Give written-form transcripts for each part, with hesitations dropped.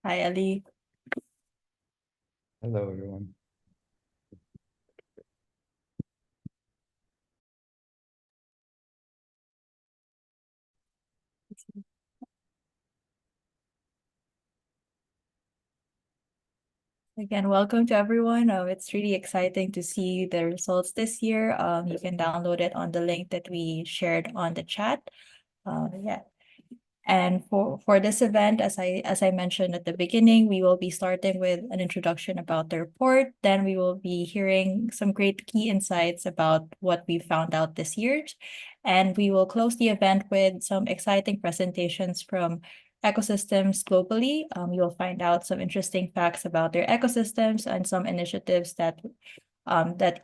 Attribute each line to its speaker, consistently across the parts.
Speaker 1: Hi, Ellie.
Speaker 2: Hello, everyone.
Speaker 1: Again, welcome to everyone. It's really exciting to see the results this year. You can download it on the link that we shared on the chat. Yeah. And for this event, as I mentioned at the beginning, we will be starting with an introduction about the report. Then we will be hearing some great key insights about what we found out this year. And we will close the event with some exciting presentations from ecosystems globally. You'll find out some interesting facts about their ecosystems and some initiatives that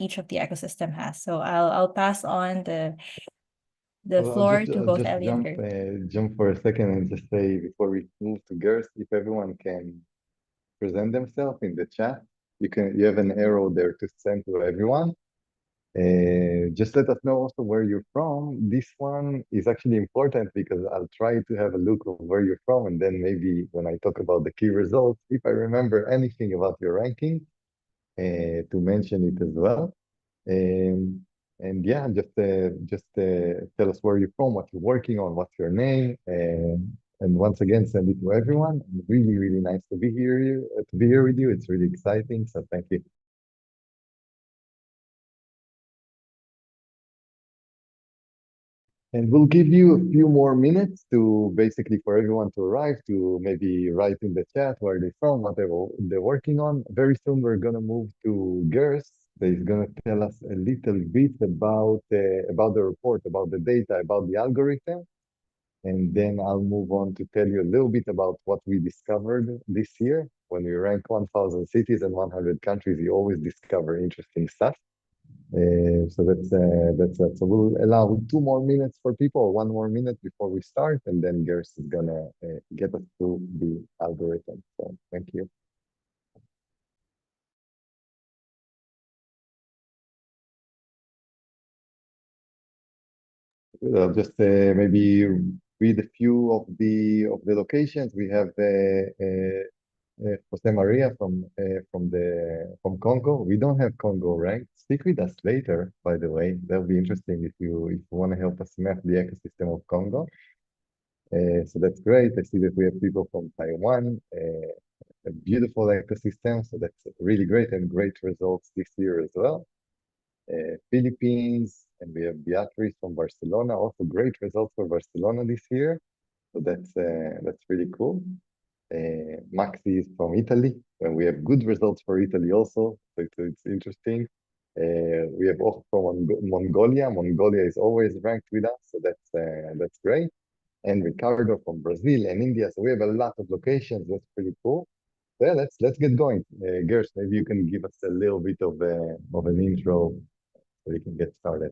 Speaker 1: each of the ecosystem has. So I'll pass on the floor to
Speaker 2: I'll
Speaker 1: both
Speaker 2: just
Speaker 1: Ellie and Gert.
Speaker 2: jump for a second and just say before we move to Girls, if everyone can present themselves in the chat, you have an arrow there to send to everyone. Just let us know also where you're from. This one is actually important because I'll try to have a look of where you're from, and then maybe when I talk about the key results, if I remember anything about your ranking, to mention it as well. Um, and yeah, just tell us where you're from, what you're working on, what's your name, and once again, send it to everyone. Really, really nice to be here with you. It's really exciting. So thank you. And we'll give you a few more minutes to basically for everyone to arrive, to maybe write in the chat where they're from, what they're working on. Very soon we're gonna move to Gers. They're gonna tell us a little bit about the report, about the data, about the algorithm, and then I'll move on to tell you a little bit about what we discovered this year. When we rank 1,000 cities and 100 countries, you always discover interesting stuff. So we'll allow 2 more minutes for people, or 1 more minute before we start, and then Gers is gonna get us through the algorithm. So thank you. I'll just maybe read a few of the locations. We have Jose Maria from Congo. We don't have Congo ranked. Speak with us later, by the way. That'll be interesting if you want to help us map the ecosystem of Congo. So that's great. I see that we have people from Taiwan, a beautiful ecosystem. So that's really great and great results this year as well. Philippines, and we have Beatrice from Barcelona. Also great results for Barcelona this year. So that's really cool. Maxi is from Italy, and we have good results for Italy also. So it's interesting. We have also from Mongolia. Mongolia is always ranked with us, so that's great. And Ricardo from Brazil and India. So we have a lot of locations. That's pretty cool. So yeah, let's get going. Gers, maybe you can give us a little bit of an intro so we can get started.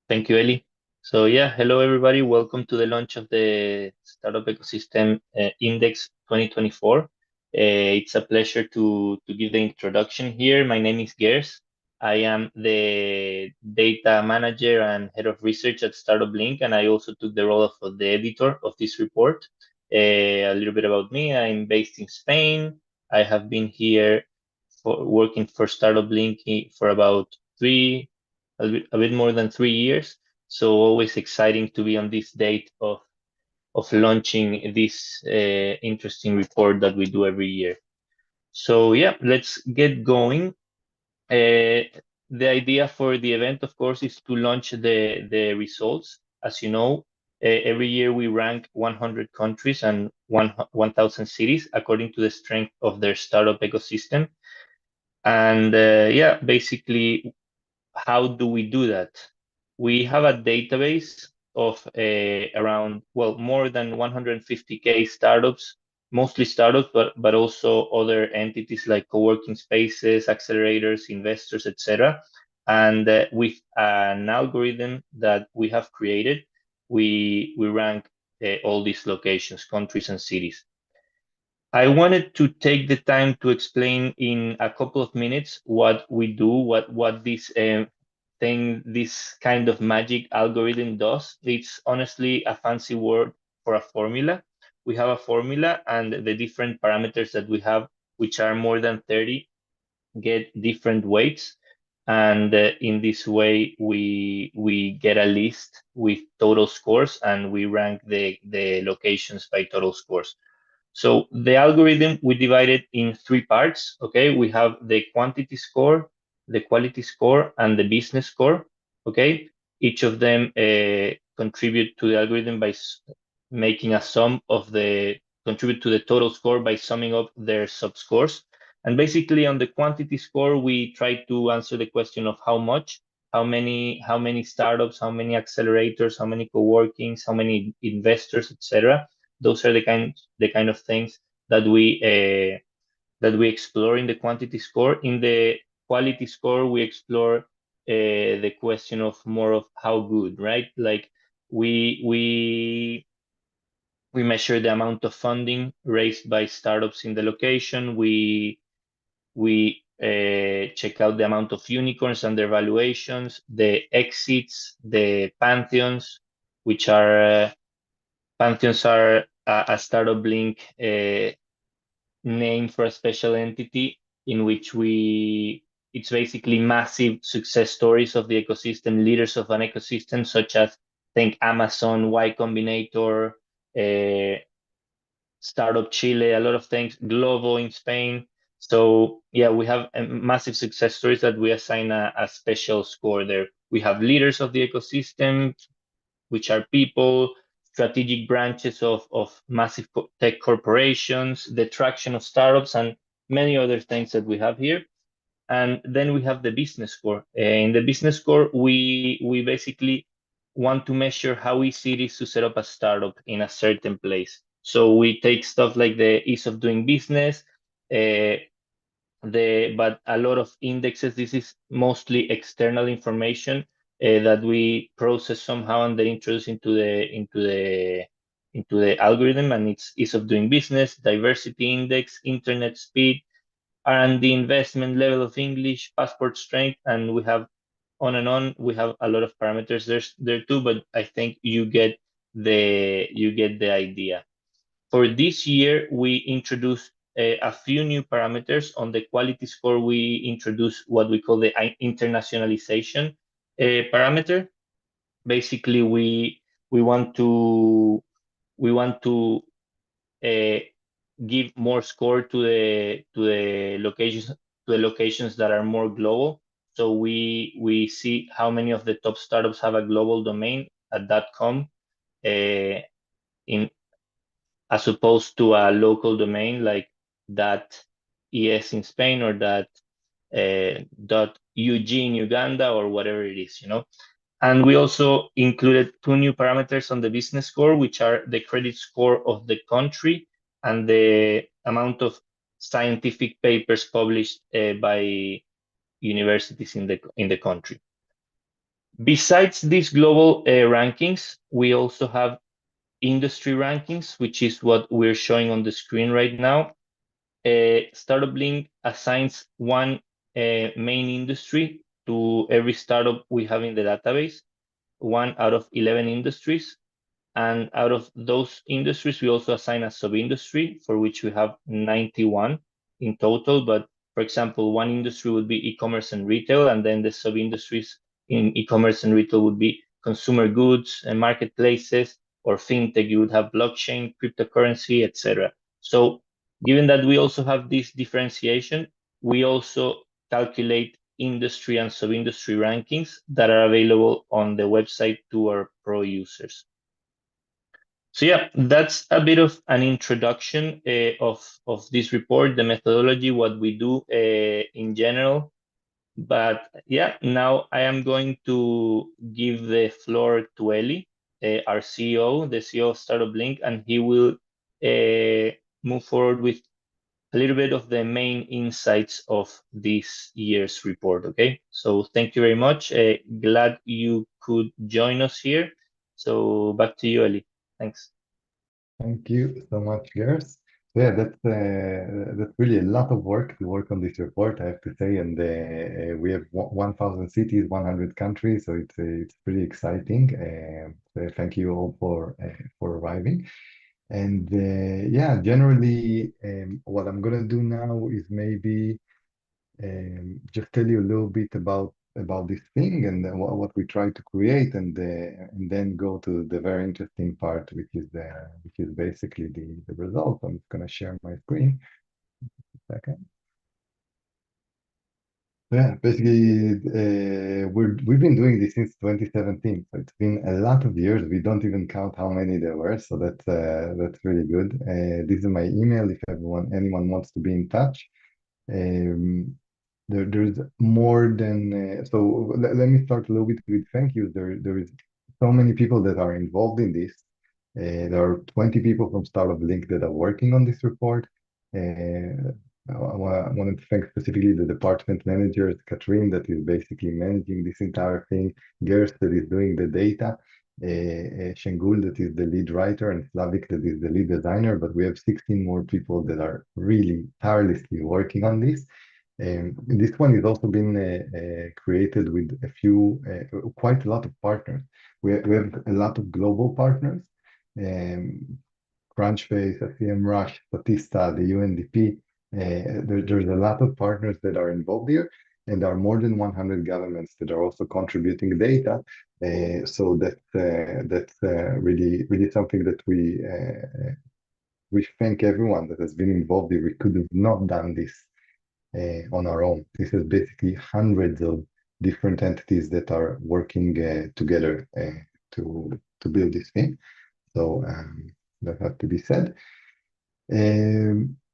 Speaker 3: Thank you, Eli. So yeah, hello everybody. Welcome to the launch of the Startup Ecosystem Index 2024. It's a pleasure to give the introduction here. My name is Gers. I am the data manager and head of research at StartupBlink, and I also took the role of the editor of this report. A little bit about me. I'm based in Spain. I have been here working for StartupBlink for about a bit more than 3 years. So always exciting to be on this date of launching this interesting report that we do every year. So yeah, let's get going. The idea for the event, of course, is to launch the results. As you know, every year we rank 100 countries and 1,000 cities according to the strength of their startup ecosystem. And yeah, basically, how do we do that? We have a database of around, well, more than 150K startups, mostly startups, but also other entities like co-working spaces, accelerators, investors, etc. And with an algorithm that we have created, we rank all these locations, countries, and cities. I wanted to take the time to explain in a couple of minutes what we do, what this this kind of magic algorithm does. It's honestly a fancy word for a formula. we have a formula, and the different parameters that we have, which are more than 30, get different weights. And in this way, we get a list with total scores, and we rank the locations by total scores. So the algorithm, we divide it in three parts, okay? We have the quantity score, the quality score, and the business score, okay? Each of them contribute to the algorithm by making a sum of contribute to the total score by summing up their subscores. And basically on the quantity score, we try to answer the question of how much, how many startups, how many accelerators, how many co-workings, how many investors, etc. Those are the kind of things that we explore in the quantity score. In the quality score, we explore the question of more of how good, right? Like we measure the amount of funding raised by startups in the location. We check out the amount of unicorns and their valuations, the exits, the pantheons, which are pantheons are a StartupBlink name for a special entity in which it's basically massive success stories of the ecosystem, leaders of an ecosystem, such as think Amazon, Y Combinator, Startup Chile, a lot of things, Glovo in Spain. So yeah, we have massive success stories that we assign a special score there. We have leaders of the ecosystem, which are people, strategic branches of massive tech corporations, the traction of startups, and many other things that we have here. And then we have the business score. In the business score, we basically want to measure how easy it is to set up a startup in a certain place. So we take stuff like the ease of doing business, uh, but a lot of indexes. This is mostly external information that we process somehow and then introduce into the algorithm, and it's ease of doing business, diversity index, internet speed, R&D investment, level of English, passport strength, and we have on and on. We have a lot of parameters there too, but I think you get the idea. For this year, we introduced a few new parameters. On the quality score, we introduced what we call the internationalization parameter. Basically, we want to uh, give more score to the locations that are more global. So we see how many of the top startups have a global domain at .com in as opposed to a local domain like .es in Spain or .ug in Uganda or whatever it is, you know. And we also included two new parameters on the business score, which are the credit score of the country and the amount of scientific papers published by universities in the country. Besides these global rankings, we also have industry rankings, which is what we're showing on the screen right now. StartupBlink assigns one main industry to every startup we have in the database, one out of 11 industries. And out of those industries, we also assign a sub-industry for which we have 91 in total. But for example, one industry would be e-commerce and retail, and then the sub-industries in e-commerce and retail would be consumer goods and marketplaces, or fintech, you would have blockchain, cryptocurrency, etc. So given that we also have this differentiation, we also calculate industry and sub-industry rankings that are available on the website to our pro users. So yeah, that's a bit of an introduction of this report, the methodology, what we do in general. But yeah, now I am going to give the floor to Eli, our CEO, the CEO of StartupBlink, and he will move forward with a little bit of the main insights of this year's report, okay? So thank you very much. Glad you could join us here. So back to you, Eli. Thanks.
Speaker 2: Thank you so much, Gers. Yeah, that's really a lot of work to work on this report, I have to say. And we have 1,000 cities, 100 countries, so it's pretty exciting. So thank you all for arriving. And yeah, generally, what I'm gonna do now is maybe just tell you a little bit about this thing and what we try to create, and then go to the very interesting part, which is basically the result. I'm just gonna share my screen. Second. Yeah, basically, we've been doing this since 2017, so it's been a lot of years. We don't even count how many there were, so that's really good. This is my email if anyone wants to be in touch. Um, there's more than so. Let me start a little bit with thank you. There is so many people that are involved in this. There are 20 people from StartupBlink that are working on this report. I wanted to thank specifically the department managers, Katrin, that is basically managing this entire thing, Gers, that is doing the data, Shengul, that is the lead writer, and Slavik, that is the lead designer. But we have 16 more people that are really tirelessly working on this. This one has also been created with quite a lot of partners. We have a lot of global partners, Crunchbase, SEMrush, Statista, the UNDP. There's a lot of partners that are involved here, and there are more than 100 governments that are also contributing data. So that's really, really something that we thank everyone that has been involved here. We could have not done this on our own. This is basically hundreds of different entities that are working together to build this thing. So that has to be said.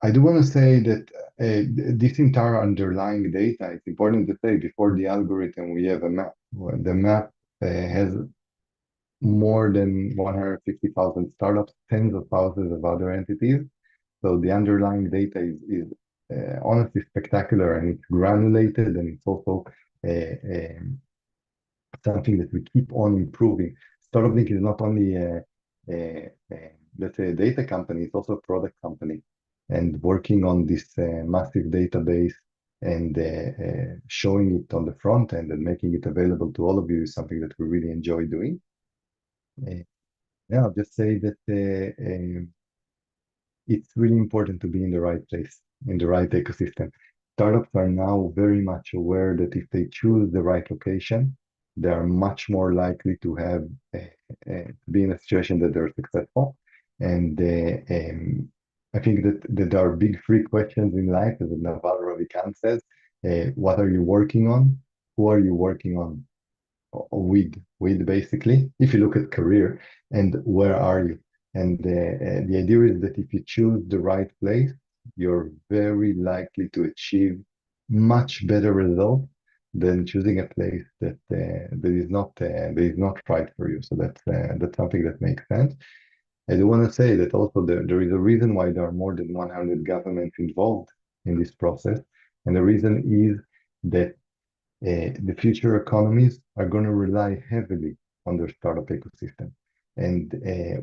Speaker 2: I do want to say that this entire underlying data, it's important to say before the algorithm, we have a map. The map has more than 150,000 startups, tens of thousands of other entities. So the underlying data is honestly spectacular, and it's granulated, and it's also something that we keep on improving. StartupLink is not only let's say a data company, it's also a product company, and working on this massive database and showing it on the front end and making it available to all of you is something that we really enjoy doing. Yeah, I'll just say that it's really important to be in the right place, in the right ecosystem. Startups are now very much aware that if they choose the right location, they are much more likely to have be in a situation that they're successful. And I think that there are big three questions in life, as Naval Ravikant says. What are you working on? Who are you working on with basically, if you look at career, and where are you? And the idea is that if you choose the right place, you're very likely to achieve much better results than choosing a place that is not right for you. So that's something that makes sense. I do want to say that also there is a reason why there are more than 100 governments involved in this process, and the reason is that the future economies are going to rely heavily on their startup ecosystem. And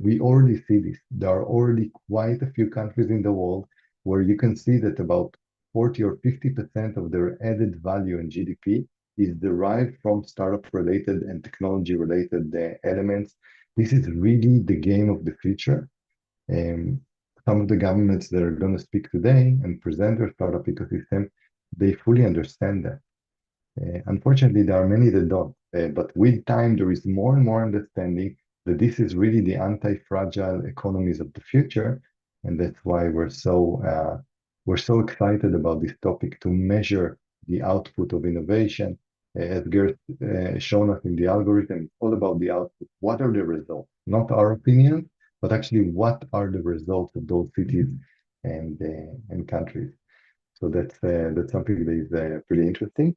Speaker 2: we already see this. There are already quite a few countries in the world where you can see that about 40 or 50% of their added value in GDP is derived from startup related and technology related elements. This is really the game of the future. Some of the governments that are going to speak today and present their startup ecosystem, they fully understand that. Unfortunately, there are many that don't. But with time, there is more and more understanding that this is really the anti-fragile economies of the future, and that's why we're so excited about this topic to measure the output of innovation. As Gert shown us in the algorithm, it's all about the output. What are the results? Not our opinion, but actually what are the results of those cities and countries. So that's something that is pretty interesting.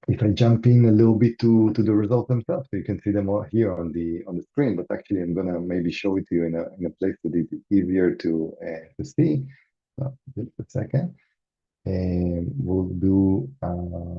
Speaker 2: If I jump in a little bit to the results themselves, so you can see them all here on the screen, but actually I'm gonna maybe show it to you in a place that is easier to see. So just a second. And we'll do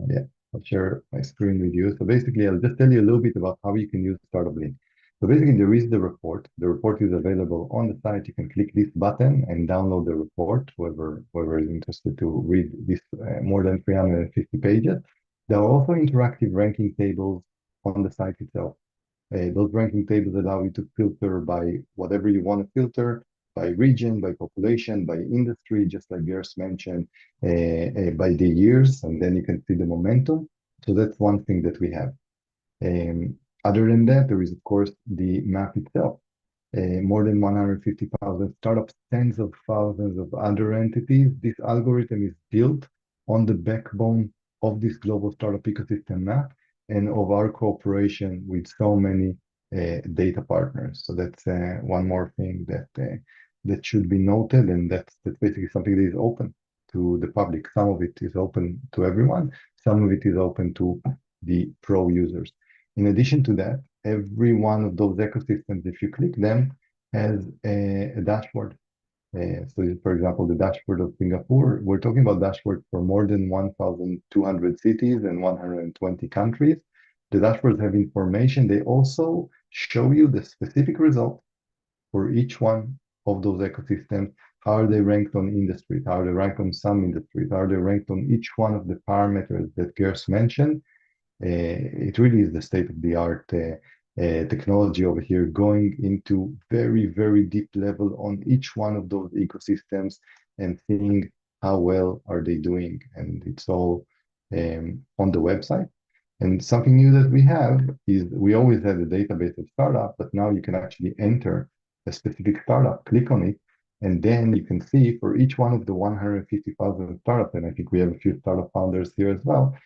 Speaker 2: yeah, I'll share my screen with you. So basically I'll just tell you a little bit about how you can use StartupLink. So basically there is the report. The report is available on the site. You can click this button and download the report, whoever is interested to read this more than 350 pages. There are also interactive ranking tables on the site itself. Those ranking tables allow you to filter by whatever you want to filter, by region, by population, by industry, just like Gers mentioned, by the years, and then you can see the momentum. So that's one thing that we have. Other than that, there is, of course, the map itself. More than 150,000 startups, tens of thousands of other entities. This algorithm is built on the backbone of this global startup ecosystem map and of our cooperation with so many data partners. So that's one more thing that should be noted, and that's basically something that is open to the public. Some of it is open to everyone, some of it is open to the pro users. In addition to that, every one of those ecosystems, if you click them, has a dashboard. So, for example, the dashboard of Singapore, we're talking about dashboard for more than 1,200 cities and 120 countries. The dashboards have information. They also show you the specific result for each one of those ecosystems. How are they ranked on industries? How are they ranked on some industries? How are they ranked on each one of the parameters that Gers mentioned? It really is the state-of-the-art technology over here, going into very, very deep level on each one of those ecosystems and seeing how well are they doing. And it's all on the website. And something new that we have is we always had a database of startups, but now you can actually enter a specific startup, click on it, and then you can see for each one of the 150,000 startups, and I think we have a few startup founders here as well,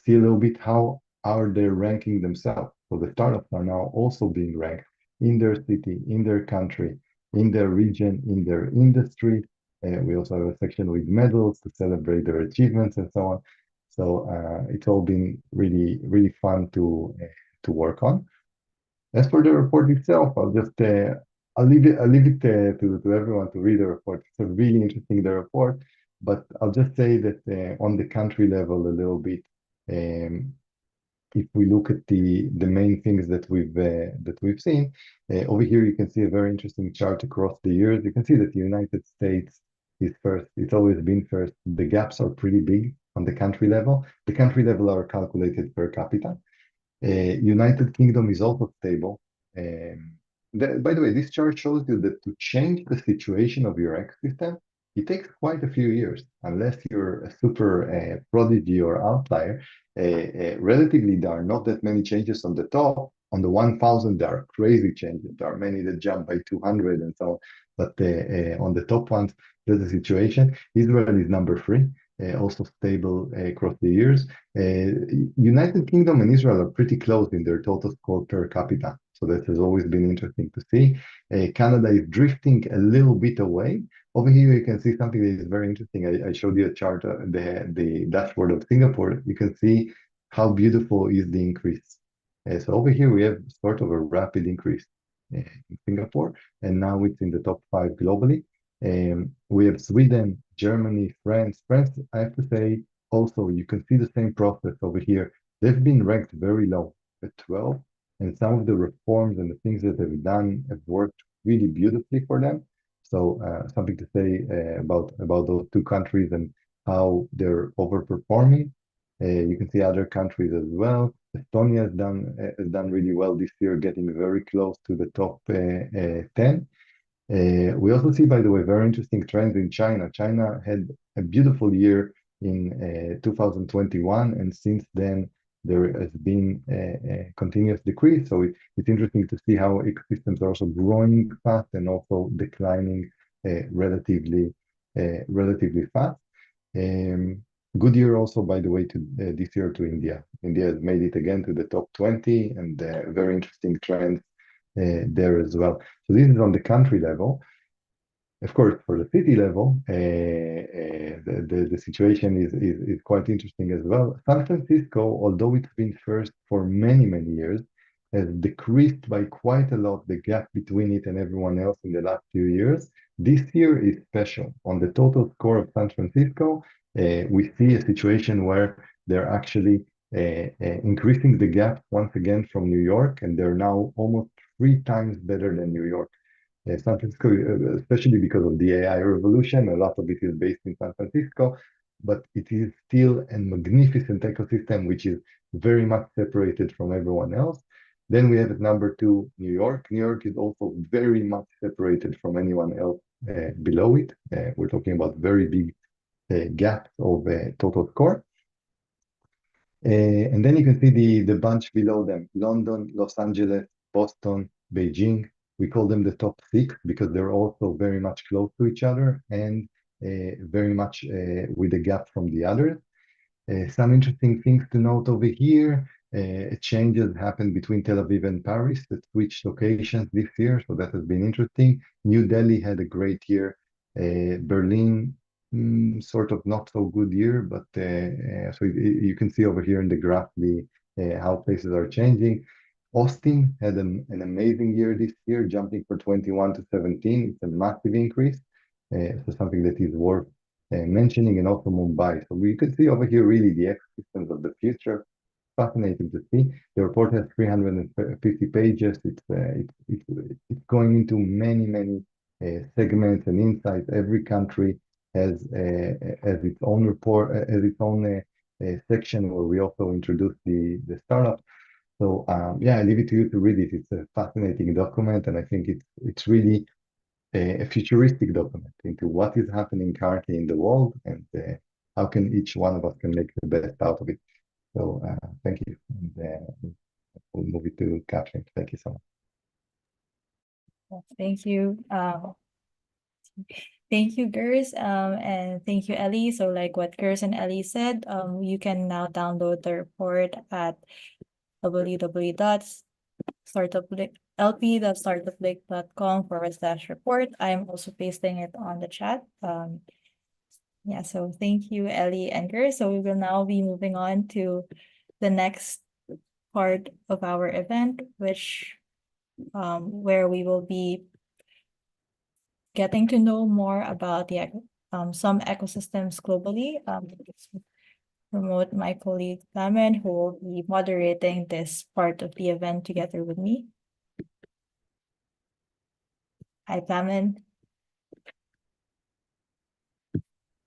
Speaker 2: see a little bit how are they ranking themselves. So the startups are now also being ranked in their city, in their country, in their region, in their industry. We also have a section with medals to celebrate their achievements and so on. So it's all been really, really fun to work on. As for the report itself, I'll leave it to everyone to read the report. It's a really interesting the report, but I'll just say that on the country level a little bit, if we look at the main things that we've seen over here, you can see a very interesting chart across the years. You can see that the United States is first. It's always been first. The gaps are pretty big on the country level. The country level are calculated per capita. United Kingdom is also stable. By the way, this chart shows you that to change the situation of your ecosystem, it takes quite a few years, unless you're a super prodigy or outlier. Relatively, there are not that many changes on the top. On the 1,000, there are crazy changes. There are many that jump by 200 and so on. But on the top ones, there's a situation. Israel is number 3. Also stable across the years. United Kingdom and Israel are pretty close in their total score per capita. So that has always been interesting to see. Canada is drifting a little bit away. Over here, you can see something that is very interesting. I showed you a chart, the dashboard of Singapore. You can see how beautiful is the increase. So over here, we have sort of a rapid increase in Singapore, and now it's in the top 5 globally. We have Sweden, Germany, France. France, I have to say, also, you can see the same process over here. They've been ranked very low at 12, and some of the reforms and the things that they've done have worked really beautifully for them. So something to say about those two countries and how they're overperforming. You can see other countries as well. Estonia has done really well this year, getting very close to the top 10. We also see, by the way, very interesting trends in China. China had a beautiful year in 2021, and since then there has been a continuous decrease. So it's interesting to see how ecosystems are also growing fast and also declining relatively fast. Good year also, by the way, to this year to India. India has made it again to the top 20, and very interesting trends there as well. So this is on the country level. Of course, for the city level, the situation is quite interesting as well. San Francisco, although it's been first for many, many years, has decreased by quite a lot the gap between it and everyone else in the last few years. This year is special. On the total score of San Francisco, we see a situation where they're actually increasing the gap once again from New York, and they're now almost 3 times better than New York. San Francisco, especially because of the AI revolution, a lot of it is based in San Francisco. but it is still a magnificent ecosystem, which is very much separated from everyone else. Then we have at number 2, New York. New York is also very much separated from anyone else below it. We're talking about very big gaps of total score. And then you can see the bunch below them: London, Los Angeles, Boston, Beijing. We call them the top 6 because they're also very much close to each other and very much with a gap from the others. Some interesting things to note over here. Changes happened between Tel Aviv and Paris that switched locations this year, so that has been interesting. New Delhi had a great year. Berlin, sort of not so good year, but so you can see over here in the graph how places are changing. Austin had an amazing year this year, jumping from 21 to 17. It's a massive increase, so something that is worth mentioning, and also Mumbai. So we could see over here really the ecosystems of the future. Fascinating to see. The report has 350 pages. It's going into many segments and insights. Every country has its own report, has its own section where we also introduce the startup. So yeah, I leave it to you to read it. It's a fascinating document, and I think it's really a futuristic document into what is happening currently in the world and how can each one of us can make the best out of it. So thank you. And we'll move it to Catherine. Thank you so much.
Speaker 1: Thank you. Thank you, Gers, and thank you, Ellie. So like what Gers and Ellie said, you can now download the report at www.lp.startuplink.com/report. I'm also pasting it on the chat. Yeah, so thank you, Ellie and Gers. So we will now be moving on to the next part of our event, which where we will be getting to know more about the some ecosystems globally. Promote my colleague Taman, who will be moderating this part of the event together with me. Hi, Taman.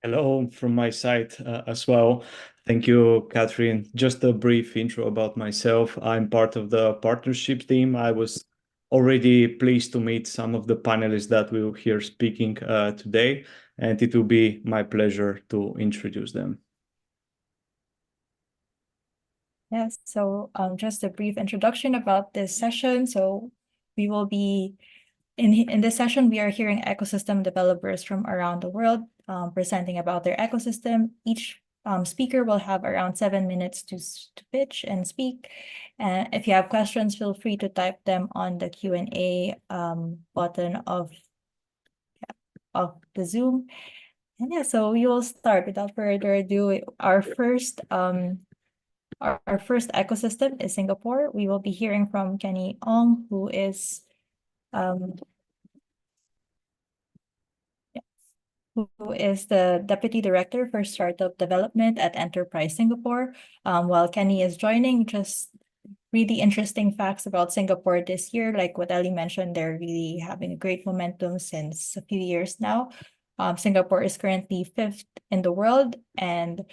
Speaker 4: Hello from my side as well. Thank you, Catherine. Just a brief intro about myself. I'm part of the partnership team. I was already pleased to meet some of the panelists that we'll hear speaking today, and it will be my pleasure to introduce them.
Speaker 1: Yes, so just a brief introduction about this session. So we will be in this session, we are hearing ecosystem developers from around the world presenting about their ecosystem. Each speaker will have around 7 minutes to pitch and speak. And if you have questions, feel free to type them on the Q&A button of the Zoom. And yeah, so we will start without further ado. Our first ecosystem is Singapore. We will be hearing from Kenny Ong, who is the Deputy Director for Startup Development at Enterprise Singapore. While Kenny is joining, just really interesting facts about Singapore this year. Like what Ellie mentioned, they're really having a great momentum since a few years now. Singapore is currently 5th in the world, and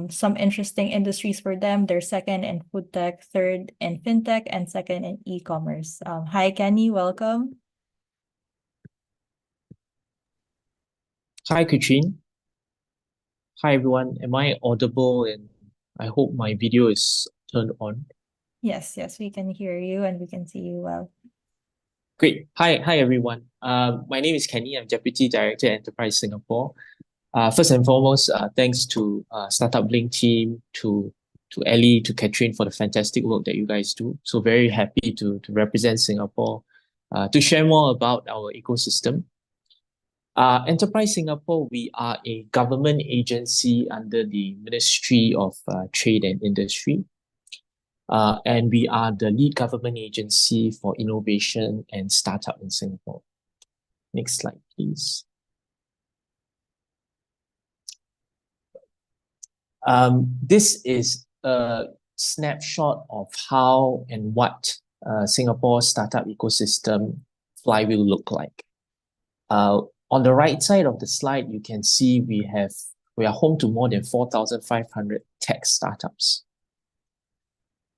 Speaker 1: some interesting industries for them. They're 2nd in food tech, 3rd in fintech, and 2nd in e-commerce. Hi, Kenny, welcome.
Speaker 5: Hi, Katrine. Hi, everyone. Am I audible? And I hope my video is turned on.
Speaker 1: Yes, we can hear you and we can see you well.
Speaker 5: Great. Hi, everyone. My name is Kenny. I'm Deputy Director at Enterprise Singapore. First and foremost, thanks to StartupBlink team, to Ellie, to Katrine for the fantastic work that you guys do. So very happy to represent Singapore, to share more about our ecosystem. Enterprise Singapore, we are a government agency under the Ministry of Trade and Industry. And we are the lead government agency for innovation and startup in Singapore. Next slide, please. This is a snapshot of how and what Singapore's startup ecosystem flywheel look like. On the right side of the slide, you can see we have we are home to more than 4,500 tech startups.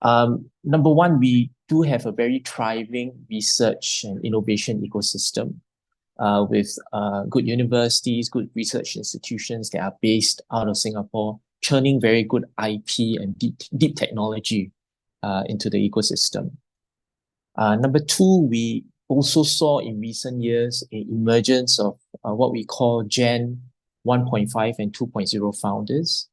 Speaker 5: Number one, we do have a very thriving research and innovation ecosystem with good universities, good research institutions that are based out of Singapore, churning very good IP and deep technology into the ecosystem. Number two, we also saw in recent years an emergence of what we call Gen 1.5 and 2.0 founders.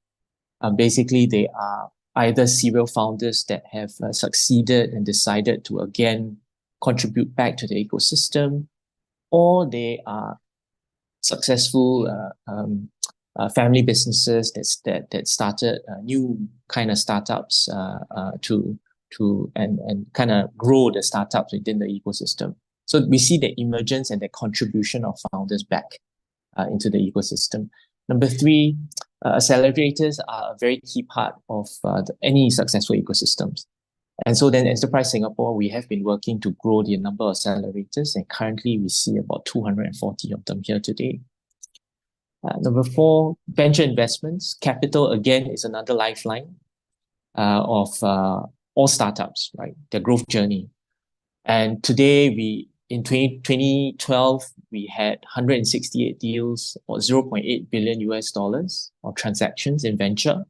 Speaker 5: Basically, they are either serial founders that have succeeded and decided to again contribute back to the ecosystem, or they are successful family businesses that started new kind of startups to kind of grow the startups within the ecosystem. So we see the emergence and the contribution of founders back into the ecosystem. Number three, accelerators are a very key part of any successful ecosystems. And so then Enterprise Singapore, we have been working to grow the number of accelerators, and currently we see about 240 of them here today. Number four, venture investments. Capital, again, is another lifeline of all startups, right? Their growth journey. And today, in 2012, we had 168 deals or $0.8 billion of transactions in venture.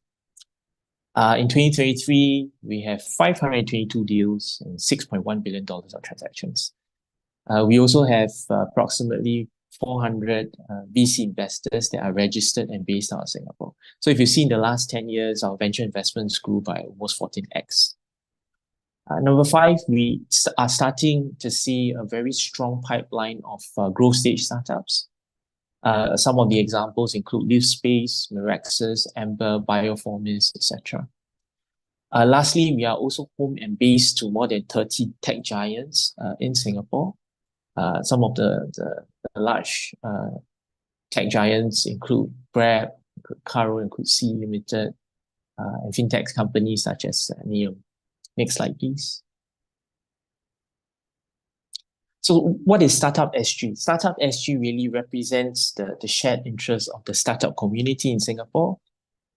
Speaker 5: In 2023, we have 522 deals and $6.1 billion of transactions. We also have approximately 400 VC investors that are registered and based out of Singapore. So if you see in the last 10 years, our venture investments grew by almost 14x. Number five, we are starting to see a very strong pipeline of growth stage startups. Some of the examples include LiveSpace, Mirexus, Amber, Bioformis, etc. Lastly, we are also home and based to more than 30 tech giants in Singapore. Some of the large tech giants include Grab, include Caro, include C Limited, and fintech companies such as Neo. Next slide, please. So what is Startup SG? Startup SG really represents the shared interest of the startup community in Singapore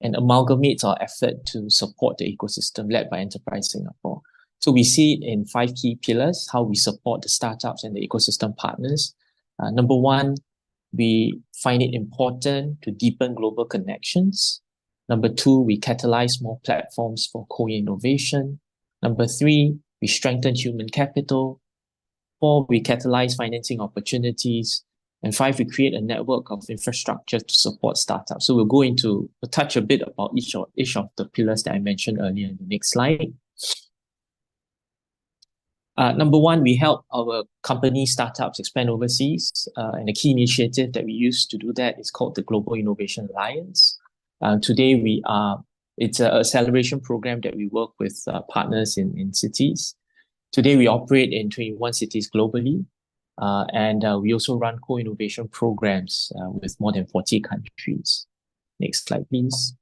Speaker 5: and amalgamates our effort to support the ecosystem led by Enterprise Singapore. So we see it in 5 key pillars, how we support the startups and the ecosystem partners. Number one, we find it important to deepen global connections. Number two, we catalyze more platforms for co-innovation. Number three, we strengthen human capital. 4, we catalyze financing opportunities. And 5, we create a network of infrastructure to support startups. So we'll touch a bit about each of the pillars that I mentioned earlier in the next slide. Number one, we help our company startups expand overseas. And a key initiative that we use to do that is called the Global Innovation Alliance. Today, it's an acceleration program that we work with partners in cities. Today, we operate in 21 cities globally. And we also run co-innovation programs with more than 40 countries. Next slide, please.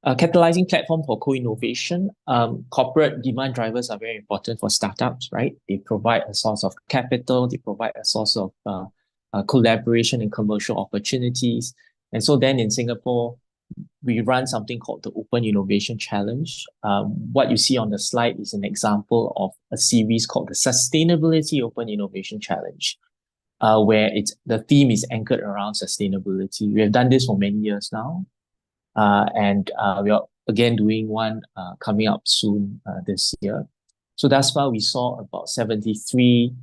Speaker 5: Catalyzing platform for co-innovation. Corporate demand drivers are very important for startups, right? They provide a source of capital. They provide a source of collaboration and commercial opportunities. And so then in Singapore, we run something called the Open Innovation Challenge. What you see on the slide is an example of a series called the Sustainability Open Innovation Challenge, where the theme is anchored around sustainability. We have done this for many years now. And we are again doing one coming up soon this year. So thus far, we saw about 73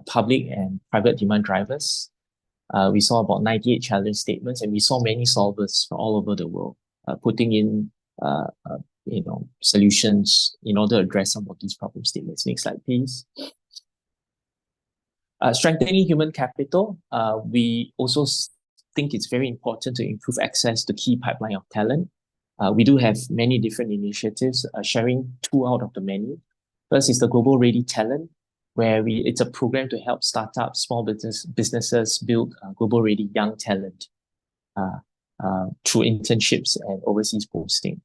Speaker 5: public and private demand drivers. We saw about 98 challenge statements, and we saw many solvers from all over the world putting in solutions in order to address some of these problem statements. Next slide, please. Strengthening human capital. We also think it's very important to improve access to key pipeline of talent. We do have many different initiatives, sharing 2 out of the many. First is the Global Ready Talent, where it's a program to help startups, small businesses build global ready young talent through internships and overseas posting.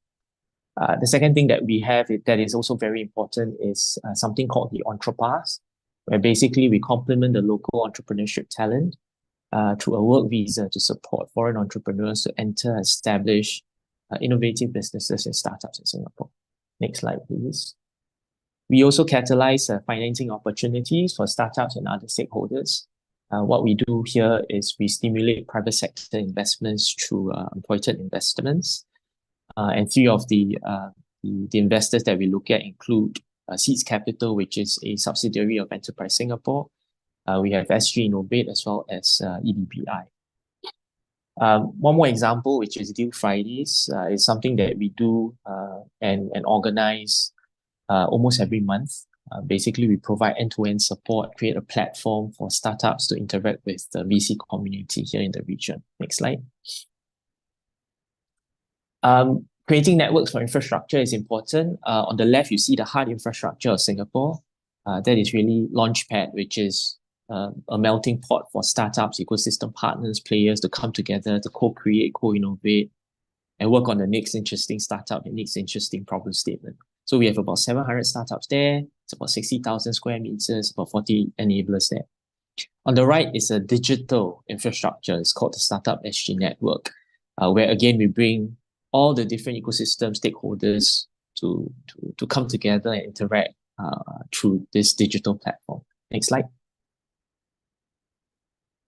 Speaker 5: The second thing that we have that is also very important is something called the Entrepreneurs, where basically we complement the local entrepreneurship talent through a work visa to support foreign entrepreneurs to enter, establish innovative businesses and startups in Singapore. Next slide, please. We also catalyze financing opportunities for startups and other stakeholders. What we do here is we stimulate private sector investments through appointed investments. And three of the investors that we look at include Seeds Capital, which is a subsidiary of Enterprise Singapore. We have S3 Innovate as well as EDBI. One more example, which is Deal Fridays, is something that we do and organize almost every month. Basically, we provide end-to-end support, create a platform for startups to interact with the VC community here in the region. Next slide. Creating networks for infrastructure is important. On the left, you see the hard infrastructure of Singapore. That is really Launchpad, which is a melting pot for startups, ecosystem partners, players to come together to co-create, co-innovate, and work on the next interesting startup, the next interesting problem statement. So we have about 700 startups there. It's about 60,000 square meters, about 40 enablers there. On the right is a digital infrastructure. It's called the Startup SG Network, where again, we bring all the different ecosystem stakeholders to come together and interact through this digital platform. Next slide.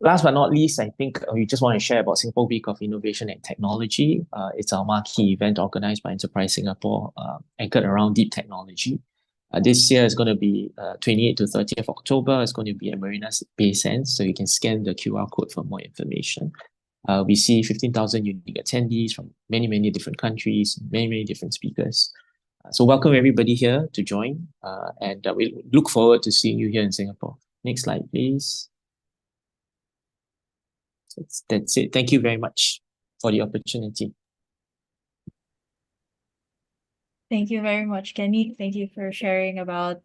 Speaker 5: Last but not least, I think we just want to share about Singapore Week of Innovation and Technology. It's our marquee event organized by Enterprise Singapore, anchored around deep technology. This year is going to be 28th to 30th October. It's going to be at Marina Bay Sands, so you can scan the QR code for more information. We see 15,000 unique attendees from many, many different countries, many, many different speakers. So welcome everybody here to join, and we look forward to seeing you here in Singapore. Next slide, please. That's it. Thank you very much for the opportunity.
Speaker 1: Thank you very much, Kenny. Thank you for sharing about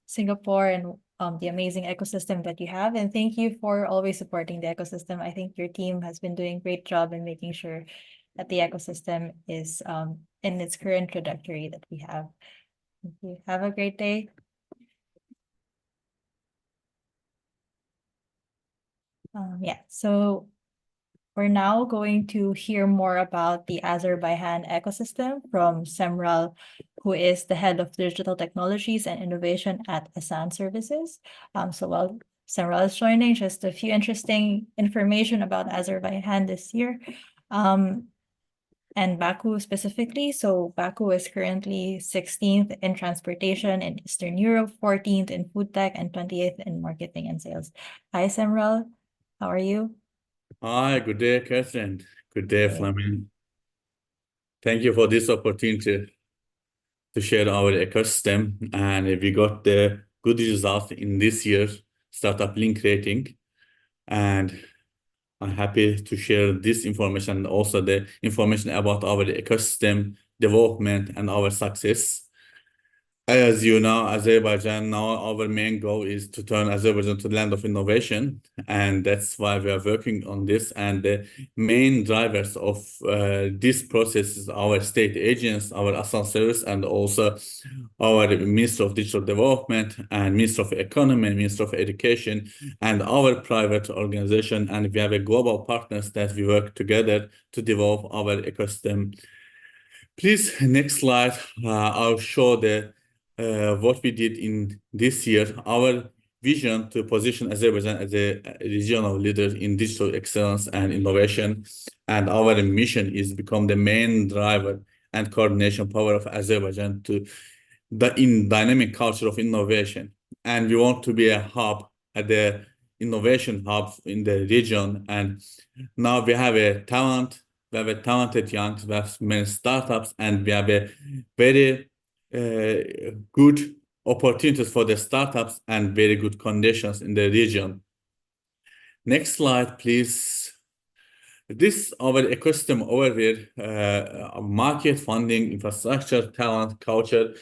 Speaker 1: Singapore and the amazing ecosystem that you have. And thank you for always supporting the ecosystem. I think your team has been doing a great job in making sure that the ecosystem is in its current trajectory that we have. Thank you. Have a great day. So we're now going to hear more about the Azerbaijan ecosystem from Semral, who is the head of digital technologies and innovation at Asan Services. So while Semral is joining, just a few interesting information about Azerbaijan this year. And Baku specifically. So Baku is currently 16th in transportation in Eastern Europe, 14th in food tech, and 28th in marketing and sales. Hi, Semral. How are you?
Speaker 6: Hi, good day, Catherine. Good day, Flamin. Thank you for this opportunity to share our ecosystem. And we got the good result in this year's StartupBlink rating. And I'm happy to share this information and also the information about our ecosystem development and our success. As you know, Azerbaijan, now our main goal is to turn Azerbaijan to the land of innovation. And that's why we are working on this. And the main drivers of this process is our state agents, our Asan Service, and also our Minister of Digital Development and Minister of Economy, Minister of Education, and our private organization. And we have a global partners that we work together to develop our ecosystem. Please, next slide. I'll show the what we did in this year, our vision to position Azerbaijan as a regional leader in digital excellence and innovation. And our mission is become the main driver and coordination power of Azerbaijan to in dynamic culture of innovation. And we want to be a hub, at the innovation hub in the region. And now we have a talent, we have a talented young, we have many startups, and we have a very good opportunities for the startups and very good conditions in the region. Next slide, please. This our ecosystem overview, market, funding, infrastructure, talent, culture.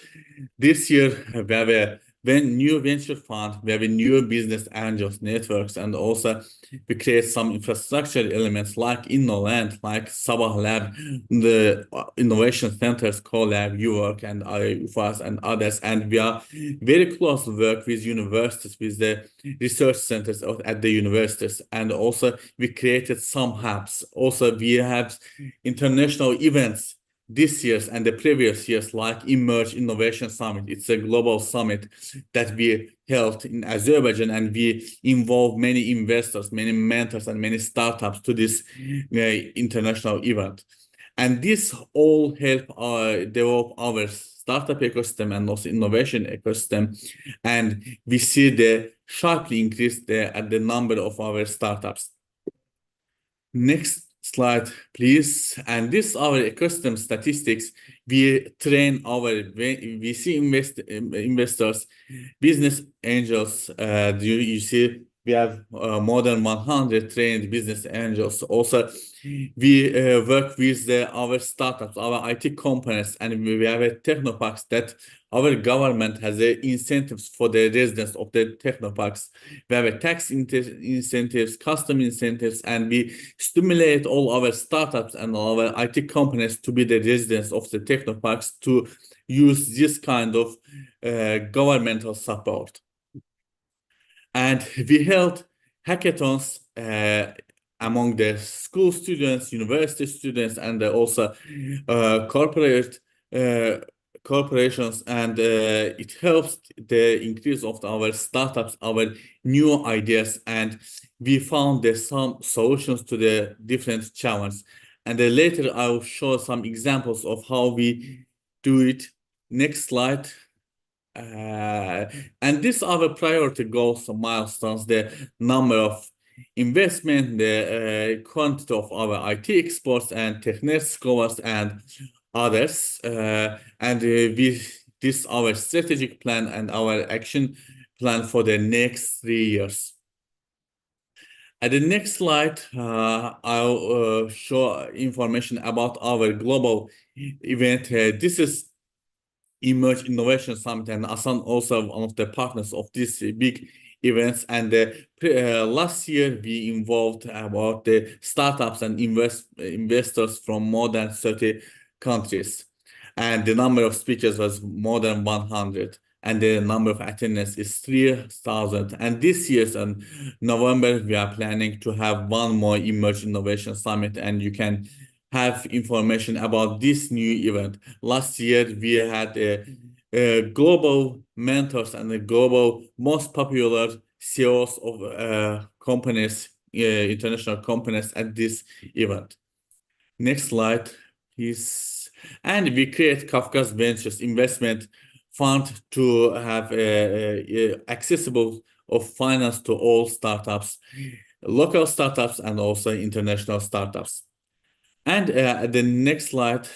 Speaker 6: This year we have a when new venture fund, we have a new business angels networks, and also we create some infrastructure elements like InnoLand, like Sabah Lab, the innovation centers, CoLab, UWork, and UFAS, and others. And we are very close work with universities, with the research centers at the universities. And also we created some hubs. Also, we have international events this year's and the previous years, like Emerge Innovation Summit. It's a global summit that we held in Azerbaijan, and we involve many investors, many mentors, and many startups to this international event. And this all help develop our startup ecosystem and also innovation ecosystem. And we see the sharply increase the number of our startups. Next slide, please. And this our ecosystem statistics. We train our VC investors, business angels. You see, we have more than 100 trained business angels. Also, we work with our startups, our IT companies, and we have a technoparks that our government has incentives for the residents of the technoparks. We have a tax incentives, custom incentives, and we stimulate all our startups and all our IT companies to be the residents of the technoparks to use this kind of governmental support. And we held hackathons among the school students, university students, and also corporations, and it helps the increase of our startups, our new ideas, and we found some solutions to the different challenges. And later I will show some examples of how we do it. Next slide. And these are the priority goals and milestones: the number of investment, the quantity of our IT exports and technical scholars and others. This is our strategic plan and our action plan for the next 3 years. At the next slide, I'll show information about our global event. This is Emerge Innovation Summit, and Asan also one of the partners of this big events. And last year we involved about the startups and investors from more than 30 countries, and the number of speakers was more than 100, and the number of attendees is 3,000. And this year in November we are planning to have one more Emerge Innovation Summit, and you can have information about this new event. Last year we had global mentors and the global most popular CEOs of companies, international companies at this event. Next slide, please. And we create Kafka's Ventures Investment Fund to have accessible of finance to all startups, local startups, and also international startups. And the next slide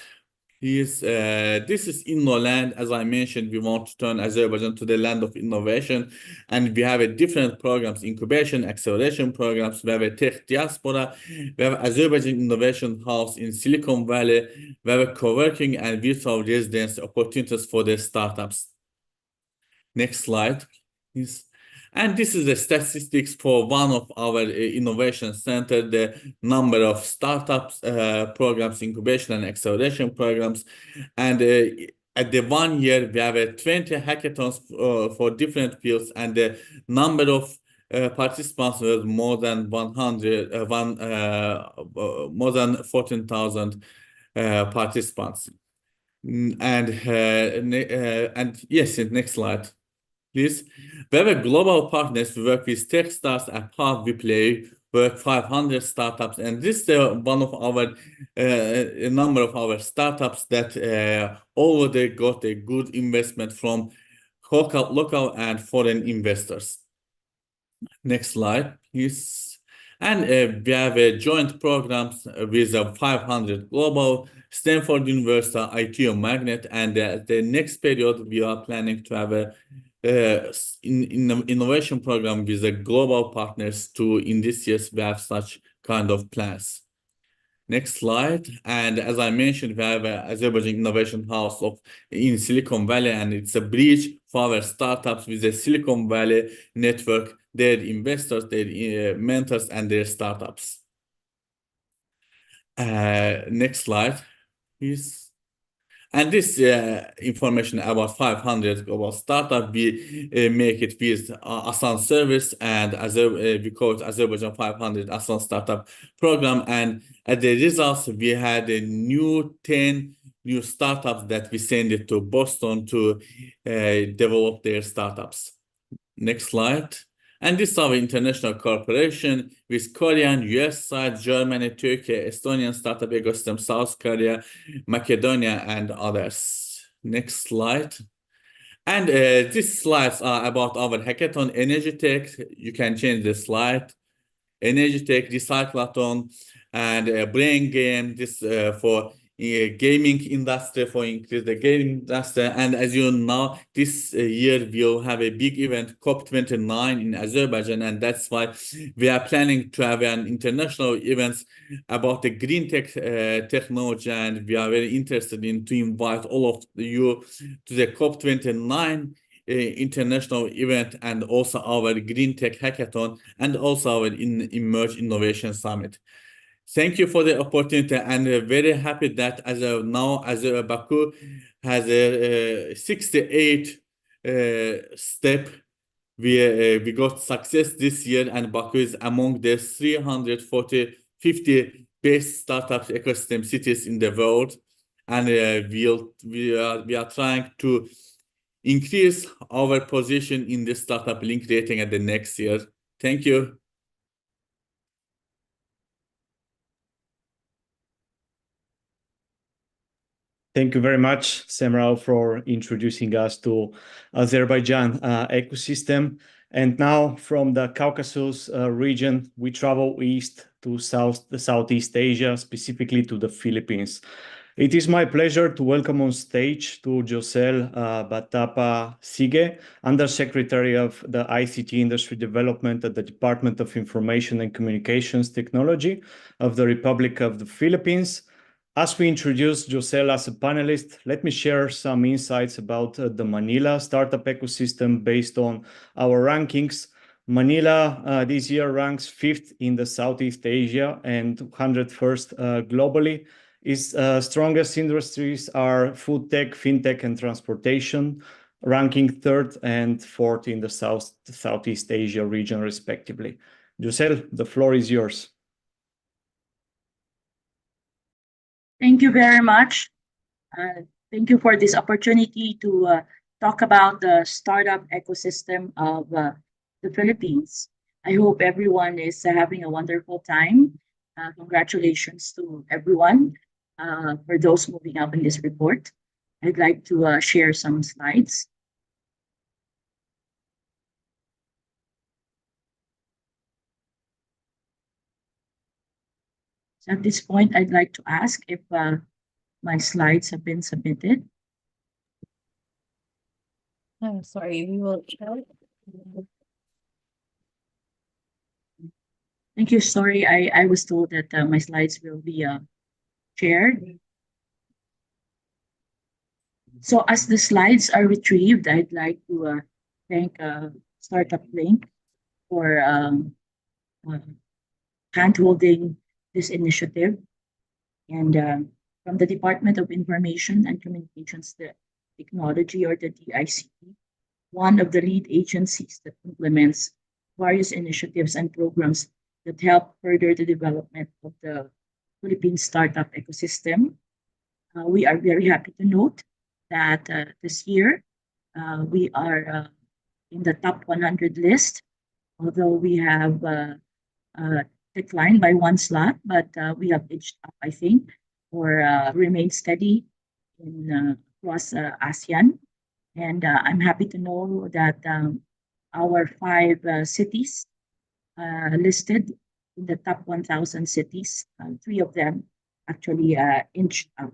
Speaker 6: is this is InnoLand. As I mentioned, we want to turn Azerbaijan to the land of innovation, and we have different programs: incubation, acceleration programs. We have a tech diaspora. We have Azerbaijan Innovation House in Silicon Valley. We have a co-working and virtual residence opportunities for the startups. Next slide, please. And this is the statistics for one of our innovation center, the number of startups, programs, incubation and acceleration programs. And at the 1 year, we have 20 hackathons for different fields, and the number of participants was more than 14,000 participants. And yes, next slide, please. We have a global partners. We work with Techstars, Apart, we play work 500 startups, and this is one of our number of our startups that already got a good investment from local and foreign investors. Next slide, please. And we have joint programs with 500 global, Stanford University, ITO Magnet, and the next period we are planning to have a innovation program with the global partners to, in this year we have such kind of plans. Next slide. And as I mentioned, we have Azerbaijan Innovation House in Silicon Valley, and it's a bridge for our startups with the Silicon Valley network, their investors, their mentors, and their startups. Next slide, please. And this information about 500 global startup, we make it with Asan service, and we call it Azerbaijan 500 Asan startup program. And at the results, we had a 10 new startups that we sent it to Boston to develop their startups. Next slide. And this is our international cooperation with Korean, US side, Germany, Turkey, Estonian startup ecosystem, South Korea, Macedonia, and others. Next slide. And these slides are about our hackathon, Energy Tech. You can change the slide. Energy Tech, Recyclathon, and Brain Game. This for gaming industry, for increase the gaming industry. And as you know, this year we'll have a big event, COP29 in Azerbaijan, and that's why we are planning to have an international events about the green tech technology, and we are very interested in to invite all of you to the COP29 international event, and also our Green Tech Hackathon, and also our Emerge Innovation Summit. Thank you for the opportunity, and very happy that as of now, Baku has a 68 step. We got success this year, and Baku is among the 50 best startup ecosystem cities in the world, and we are trying to increase our position in the StartupBlink rating at the next year. Thank you.
Speaker 4: Thank you very much, Semral, for introducing us to Azerbaijan ecosystem. And now from the Caucasus region, we travel east to Southeast Asia, specifically to the Philippines. It is my pleasure to welcome on stage to Josel Batapa Sige, Undersecretary of the ICT Industry Development at the Department of Information and Communications Technology of the Republic of the Philippines. As we introduce Josel as a panelist, let me share some insights about the Manila startup ecosystem based on our rankings. Manila this year ranks 5th in the Southeast Asia and 101st globally. Its strongest industries are food tech, fintech, and transportation, ranking 3rd and 4th in the Southeast Asia region, respectively. Josel, the floor is yours.
Speaker 7: Thank you very much. Thank you for this opportunity to talk about the startup ecosystem of the Philippines. I hope everyone is having a wonderful time. Congratulations to everyone for those moving up in this report. I'd like to share some slides. So at this point, I'd like to ask if my slides have been submitted.
Speaker 1: I'm sorry, we will check.
Speaker 7: Thank you. Sorry, I was told that my slides will be shared. So as the slides are retrieved, I'd like to thank StartupBlink for hand-holding this initiative. And from the Department of Information and Communications Technology, or the DICT, one of the lead agencies that implements various initiatives and programs that help further the development of the Philippine startup ecosystem. We are very happy to note that this year we are in the top 100 list, although we have declined by one slot, but we have edged up, I think, or remained steady in across ASEAN. And I'm happy to know that our 5 cities listed in the top 1,000 cities, 3 of them actually inched up.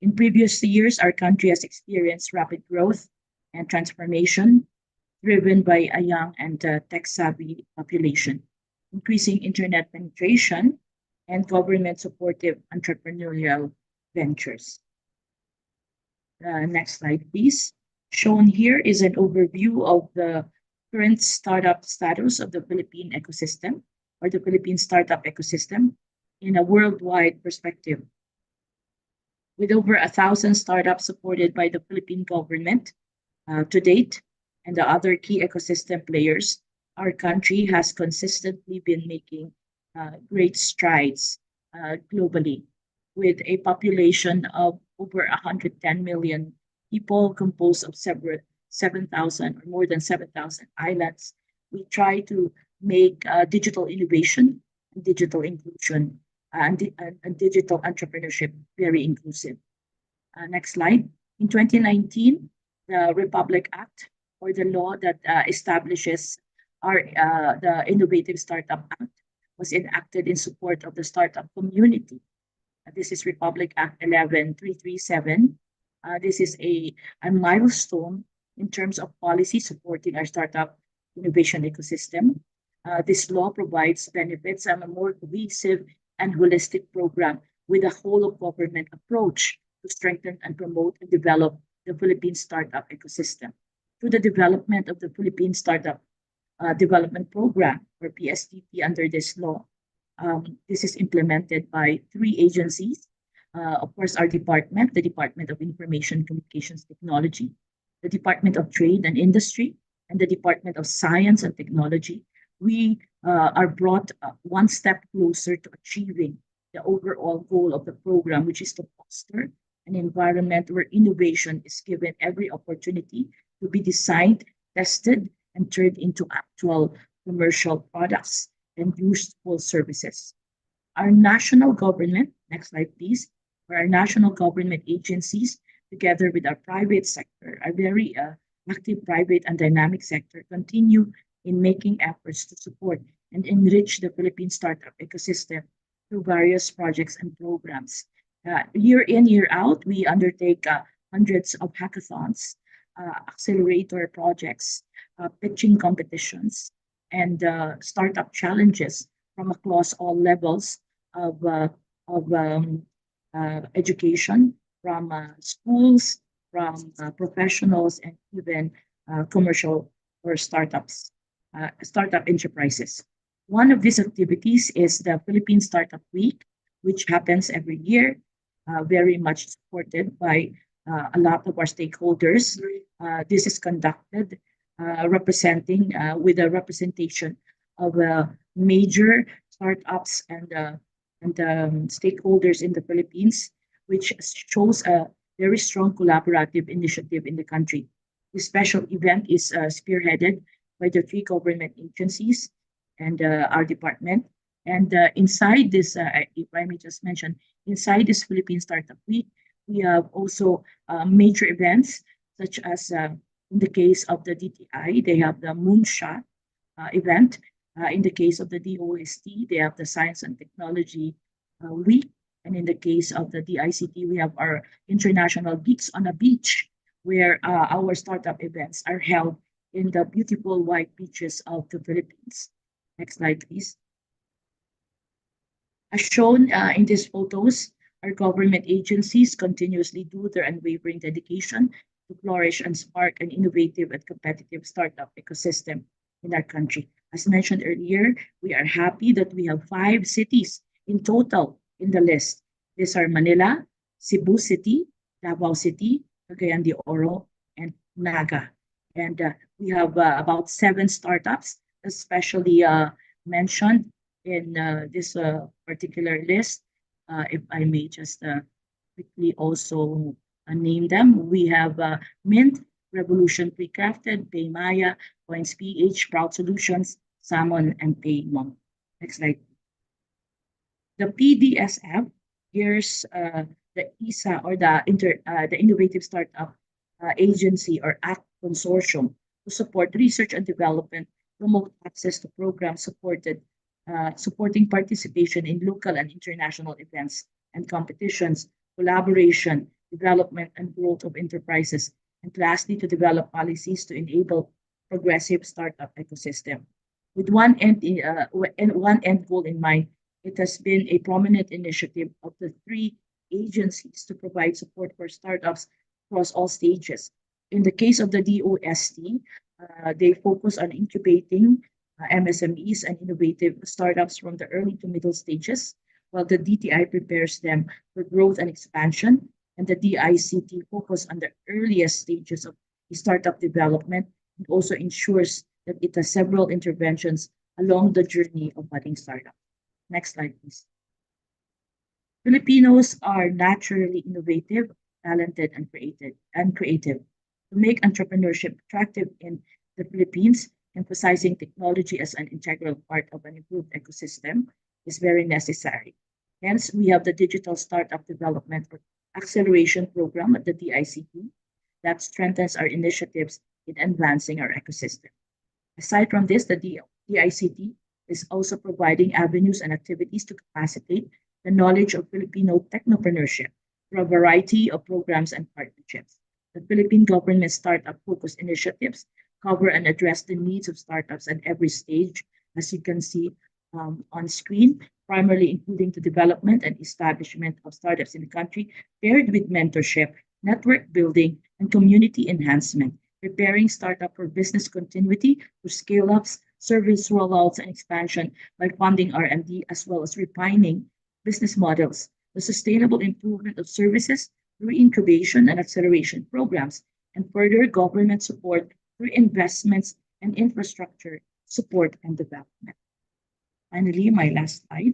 Speaker 7: In previous years, our country has experienced rapid growth and transformation driven by a young and tech-savvy population. Increasing internet penetration and government-supportive entrepreneurial ventures. Next slide, please. Shown here is an overview of the current startup status of the Philippine ecosystem, or the Philippine startup ecosystem, in a worldwide perspective. With over 1,000 startups supported by the Philippine government to date, and the other key ecosystem players, our country has consistently been making great strides globally, with a population of over 110 million people composed of 7,000 or more than 7,000 islands. We try to make digital innovation and digital inclusion and digital entrepreneurship very inclusive. Next slide. In 2019, the Republic Act, or the law that establishes the Innovative Startup Act, was enacted in support of the startup community. This is Republic Act 11337. This is a milestone in terms of policy supporting our startup innovation ecosystem. This law provides benefits and a more cohesive and holistic program with a whole of government approach to strengthen and promote and develop the Philippine startup ecosystem. Through the development of the Philippine Startup Development Program, or PSDP, under this law, this is implemented by 3 agencies. Of course, our department, the Department of Information Communications Technology, the Department of Trade and Industry, and the Department of Science and Technology. We are brought one step closer to achieving the overall goal of the program, which is to foster an environment where innovation is given every opportunity to be designed, tested, and turned into actual commercial products and useful services. Our national government, next slide please, where our national government agencies, together with our private sector, our very active private and dynamic sector, continue in making efforts to support and enrich the Philippine startup ecosystem through various projects and programs. Year in, year out, we undertake hundreds of hackathons, accelerator projects, pitching competitions, and startup challenges from across all levels of education, from schools, from professionals, and even commercial or startup enterprises. One of these activities is the Philippine Startup Week, which happens every year, very much supported by a lot of our stakeholders. This is conducted representing with a representation of major startups and stakeholders in the Philippines, which shows a very strong collaborative initiative in the country. This special event is spearheaded by the 3 government agencies and our department. And inside this, if I may just mention, inside this Philippine Startup Week, we have also major events, such as in the case of the DTI, they have the Moonshot event. In the case of the DOST, they have the Science and Technology Week. And in the case of the DICT, we have our International Geeks on a Beach, where our startup events are held in the beautiful white beaches of the Philippines. Next slide, please. As shown in these photos, our government agencies continuously do their unwavering dedication to flourish and spark an innovative and competitive startup ecosystem in our country. As mentioned earlier, we are happy that we have 5 cities in total in the list. These are Manila, Cebu City, Davao City, Cagayan de Oro, and Naga. And we have about 7 startups, especially mentioned in this particular list. If I may just quickly also name them. We have Mint, Revolution Precrafted, Paymaya, Coins PH, Proud Solutions, Salmon, and Paymon. Next slide. The PDSF, here's the ISA, or the Innovative Startup Agency or Act Consortium, to support research and development, promote access to programs supporting participation in local and international events and competitions, collaboration, development and growth of enterprises, and lastly, to develop policies to enable progressive startup ecosystem. With one end goal in mind, it has been a prominent initiative of the three agencies to provide support for startups across all stages. In the case of the DOST, they focus on incubating MSMEs and innovative startups from the early to middle stages, while the DTI prepares them for growth and expansion, and the DICT focus on the earliest stages of startup development and also ensures that it has several interventions along the journey of budding startup. Next slide, please. Filipinos are naturally innovative, talented, and creative. To make entrepreneurship attractive in the Philippines, emphasizing technology as an integral part of an improved ecosystem is very necessary. Hence, we have the Digital Startup Development or Acceleration Program at the DICT that strengthens our initiatives in advancing our ecosystem. Aside from this, the DICT is also providing avenues and activities to capacitate the knowledge of Filipino technopreneurship through a variety of programs and partnerships. The Philippine government startup-focused initiatives cover and address the needs of startups at every stage, as you can see on screen, primarily including the development and establishment of startups in the country, paired with mentorship, network building, and community enhancement, preparing startup for business continuity through scale-ups, service rollouts, and expansion by funding R&D, as well as refining business models, the sustainable improvement of services through incubation and acceleration programs, and further government support through investments and infrastructure support and development. Finally, my last slide.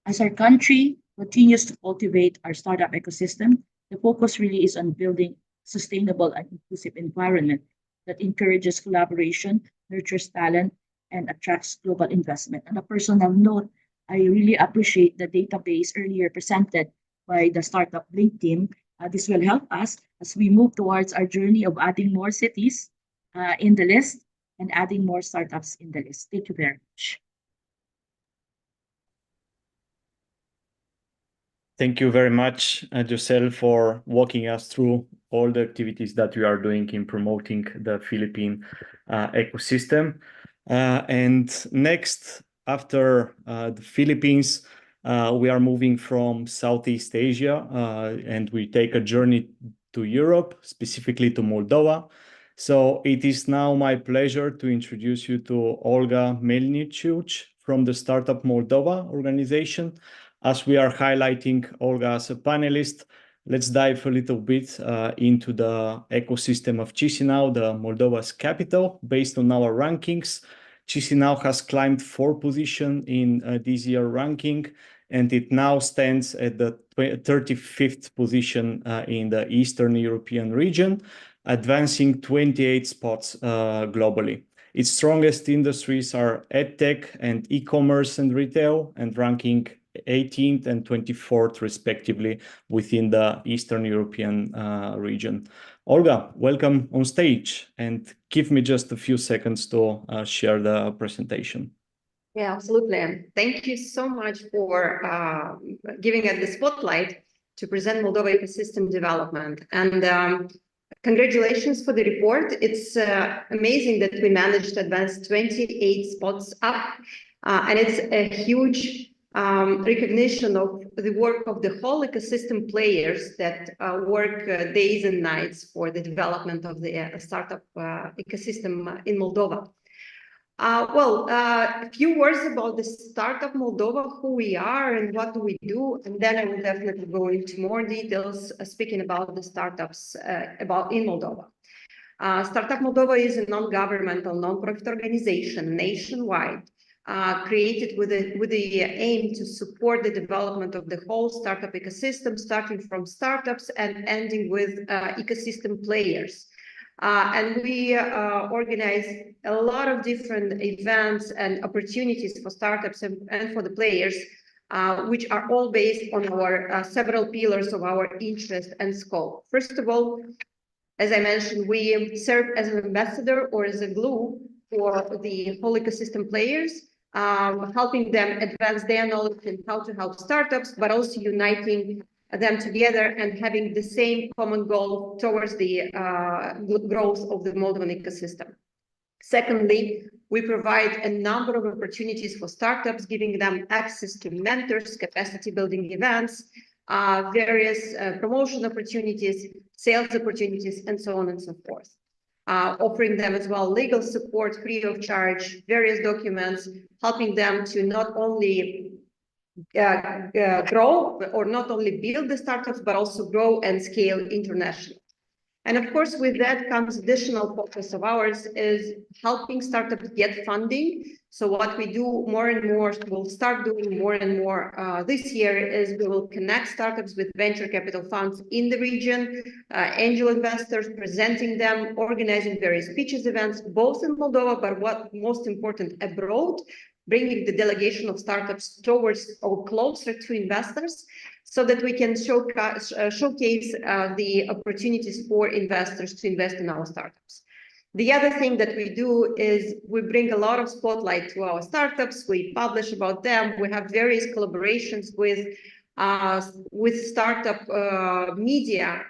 Speaker 7: As our country continues to cultivate our startup ecosystem, the focus really is on building sustainable and inclusive environment that encourages collaboration, nurtures talent, and attracts global investment. On a personal note, I really appreciate the database earlier presented by the StartupBlink team. This will help us as we move towards our journey of adding more cities in the list and adding more startups in the list. Thank you very much.
Speaker 4: Thank you very much, Giselle, for walking us through all the activities that we are doing in promoting the Philippine ecosystem. And next, after the Philippines, we are moving from Southeast Asia and we take a journey to Europe, specifically to Moldova. So it is now my pleasure to introduce you to Olga Melnichuk from the Startup Moldova organization. As we are highlighting Olga as a panelist, let's dive a little bit into the ecosystem of Chisinau, the Moldova's capital. Based on our rankings, Chisinau has climbed 4 positions in this year ranking, and it now stands at the 35th position in the Eastern European region, advancing 28 spots globally. Its strongest industries are edtech and e-commerce and retail, and ranking 18th and 24th respectively within the Eastern European region. Olga, welcome on stage, and give me just a few seconds to share the presentation.
Speaker 8: Yeah, absolutely. Thank you so much for giving us the spotlight to present Moldova ecosystem development. And congratulations for the report. It's amazing that we managed to advance 28 spots up, and it's a huge recognition of the work of the whole ecosystem players that work days and nights for the development of the startup ecosystem in Moldova. A few words about the Startup Moldova, who we are and what do we do, and then I will definitely go into more details speaking about the startups in Moldova. Startup Moldova is a non-governmental, non-profit organization nationwide, created with the aim to support the development of the whole startup ecosystem, starting from startups and ending with ecosystem players. And we organize a lot of different events and opportunities for startups and for the players, which are all based on our several pillars of our interest and scope. First of all, as I mentioned, we serve as an ambassador or as a glue for the whole ecosystem players, helping them advance their knowledge in how to help startups, but also uniting them together and having the same common goal towards the growth of the Moldovan ecosystem. Secondly, we provide a number of opportunities for startups, giving them access to mentors, capacity building events, various promotion opportunities, sales opportunities, and so on and so forth. Offering them as well legal support free of charge, various documents, helping them to not only grow or not only build the startups, but also grow and scale internationally. And of course, with that comes additional focus of ours is helping startups get funding. So what we do more and more, we'll start doing more and more this year is we will connect startups with venture capital funds in the region, angel investors, presenting them, organizing various pitches events, both in Moldova, but what most important, abroad, bringing the delegation of startups towards or closer to investors, so that we can showcase the opportunities for investors to invest in our startups. The other thing that we do is we bring a lot of spotlight to our startups. We publish about them. We have various collaborations with startup media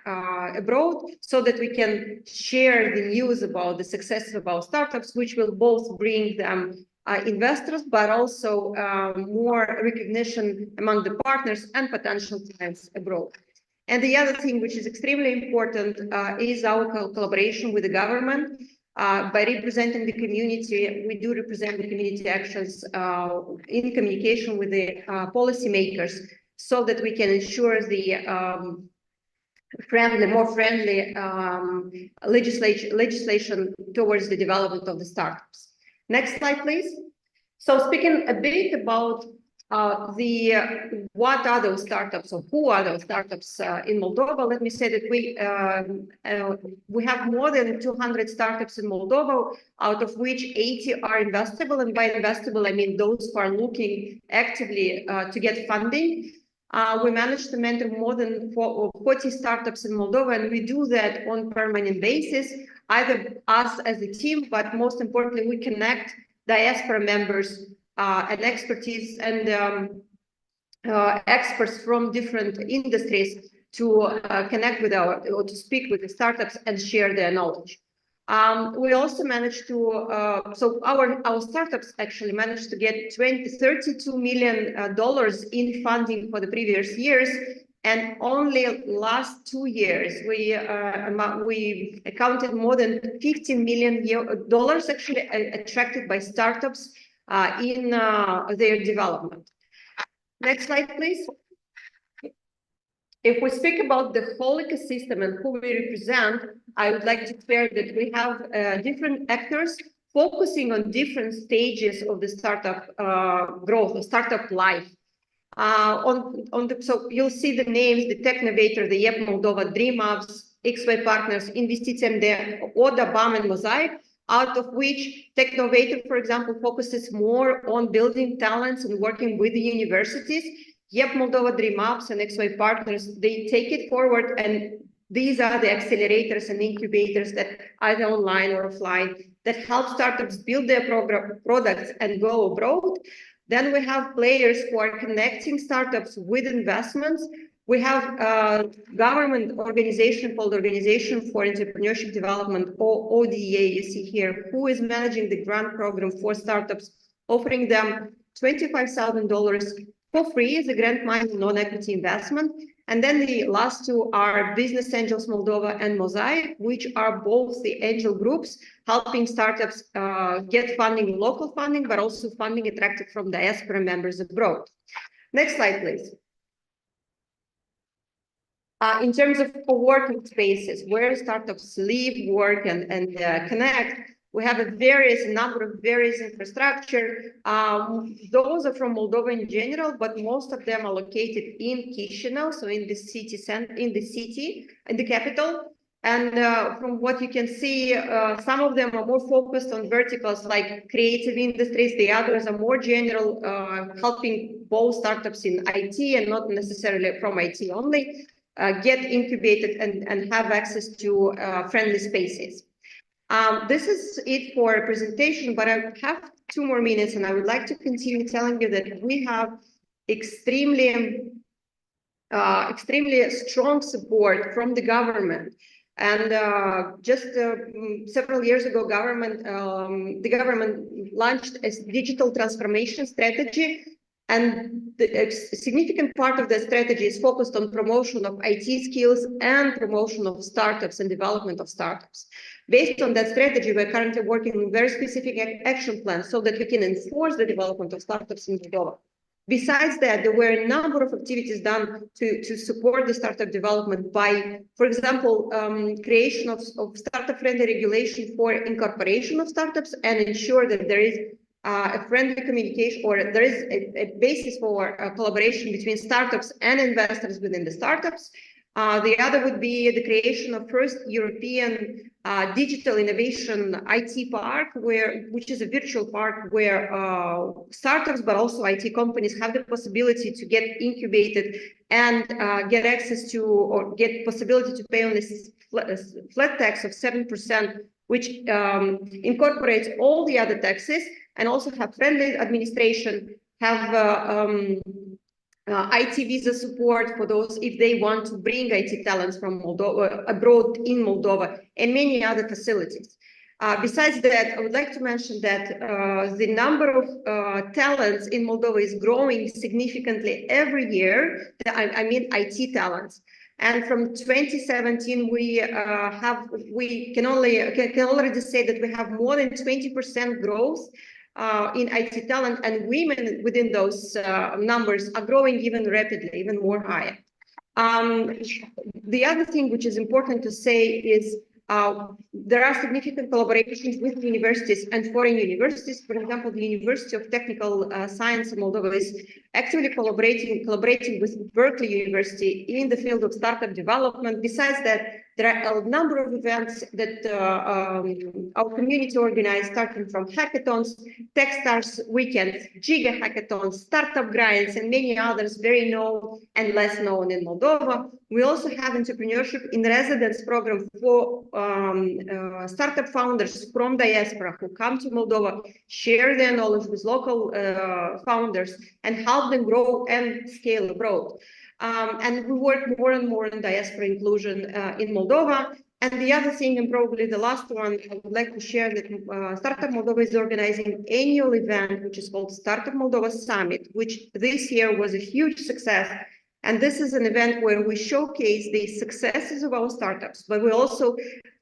Speaker 8: abroad, so that we can share the news about the success of our startups, which will both bring them investors, but also more recognition among the partners and potential clients abroad. And the other thing, which is extremely important, is our collaboration with the government. By representing the community, we do represent the community actions in communication with the policymakers, so that we can ensure the more friendly legislation towards the development of the startups. Next slide, please. So speaking a bit about what are those startups or who are those startups in Moldova, let me say that we have more than 200 startups in Moldova, out of which 80 are investable. And by investable, I mean those who are looking actively to get funding. We managed to mentor more than 40 startups in Moldova, and we do that on permanent basis, either us as a team, but most importantly, we connect diaspora members and expertise and experts from different industries to connect with or to speak with the startups and share their knowledge. We also managed to, so our startups actually managed to get $32 million in funding for the previous years, and only last 2 years we accounted more than $15 million actually attracted by startups in their development. Next slide, please. If we speak about the whole ecosystem and who we represent, I would like to declare that we have different actors focusing on different stages of the startup growth, or startup life. So you'll see the names: the Technovator, the YEP Moldova, Dream Apps, XY Partners, Investiții MD, Oda, BAM, and Mosaic, out of which Technovator, for example, focuses more on building talents and working with the universities. YEP Moldova, Dream Apps, and XY Partners, they take it forward, and these are the accelerators and incubators that either online or offline that help startups build their products and go abroad. Then we have players who are connecting startups with investments. We have a government organization called Organization for Entrepreneurship Development, or ODA, you see here, who is managing the grant program for startups, offering them $25,000 for free as a grant money non-equity investment. And then the last two are Business Angels Moldova and Mosaic, which are both the angel groups helping startups get funding, local funding, but also funding attracted from diaspora members abroad. Next slide, please. In terms of co-working spaces, where startups live, work, and connect, we have a number of various infrastructure. Those are from Moldova in general, but most of them are located in Chisinau, so in the city, in the capital. And from what you can see, some of them are more focused on verticals like creative industries. The others are more general, helping both startups in IT and not necessarily from IT only, get incubated and have access to friendly spaces. This is it for a presentation, but I have 2 more minutes, and I would like to continue telling you that we have extremely strong support from the government And just several years ago, the government launched a digital transformation strategy, and a significant part of the strategy is focused on promotion of IT skills and promotion of startups and development of startups. Based on that strategy, we're currently working on very specific action plans so that we can enforce the development of startups in Moldova. Besides that, there were a number of activities done to support the startup development by, for example, creation of startup-friendly regulation for incorporation of startups and ensure that there is a friendly communication, or there is a basis for collaboration between startups and investors within the startups. The other would be the creation of first European digital innovation IT park, which is a virtual park where startups, but also IT companies have the possibility to get incubated and get access to, or get possibility to pay on this flat tax of 7%, which incorporates all the other taxes, and also have friendly administration, have IT visa support for those if they want to bring IT talents from Moldova abroad in Moldova, and many other facilities. Besides that, I would like to mention that the number of talents in Moldova is growing significantly every year. I mean IT talents. And from 2017, we can already say that we have more than 20% growth in IT talent, and women within those numbers are growing even rapidly, even more higher. The other thing which is important to say is there are significant collaborations with universities and foreign universities. For example, the University of Technical Science in Moldova is actively collaborating with Berkeley University in the field of startup development. Besides that, there are a number of events that our community organized, starting from hackathons, Techstars weekends, Giga hackathons, startup grinds, and many others very known and less known in Moldova. We also have entrepreneurship in residence program for startup founders from diaspora who come to Moldova, share their knowledge with local founders, and help them grow and scale abroad. And we work more and more on diaspora inclusion in Moldova. And the other thing, and probably the last one, I would like to share that Startup Moldova is organizing an annual event, which is called Startup Moldova Summit, which this year was a huge success. And this is an event where we showcase the successes of our startups, but we also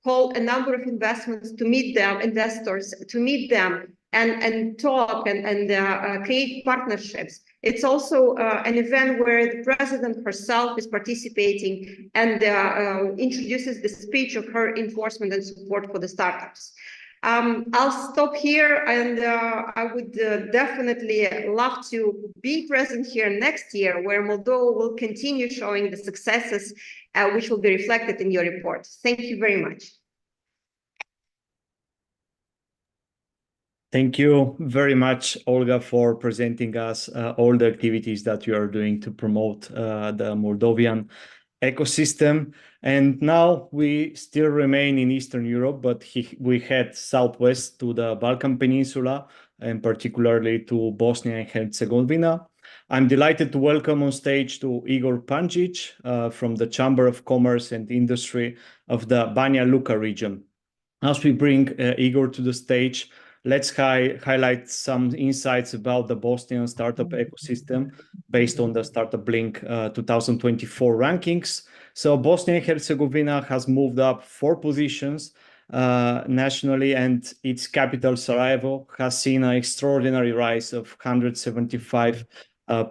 Speaker 8: call a number of investors to meet them and talk and create partnerships. It's also an event where the president herself is participating and introduces the speech of her enforcement and support for the startups. I'll stop here, and I would definitely love to be present here next year, where Moldova will continue showing the successes which will be reflected in your report. Thank you very much.
Speaker 4: Thank you very much, Olga, for presenting us all the activities that you are doing to promote the Moldovan ecosystem. And now we still remain in Eastern Europe, but we head southwest to the Balkan Peninsula, and particularly to Bosnia and Herzegovina. I'm delighted to welcome on stage to Igor Panjic from the Chamber of Commerce and Industry of the Banja Luka region. As we bring Igor to the stage, let's highlight some insights about the Bosnian startup ecosystem based on the StartupBlink 2024 rankings. So Bosnia and Herzegovina has moved up 4 positions nationally, and its capital, Sarajevo, has seen an extraordinary rise of 175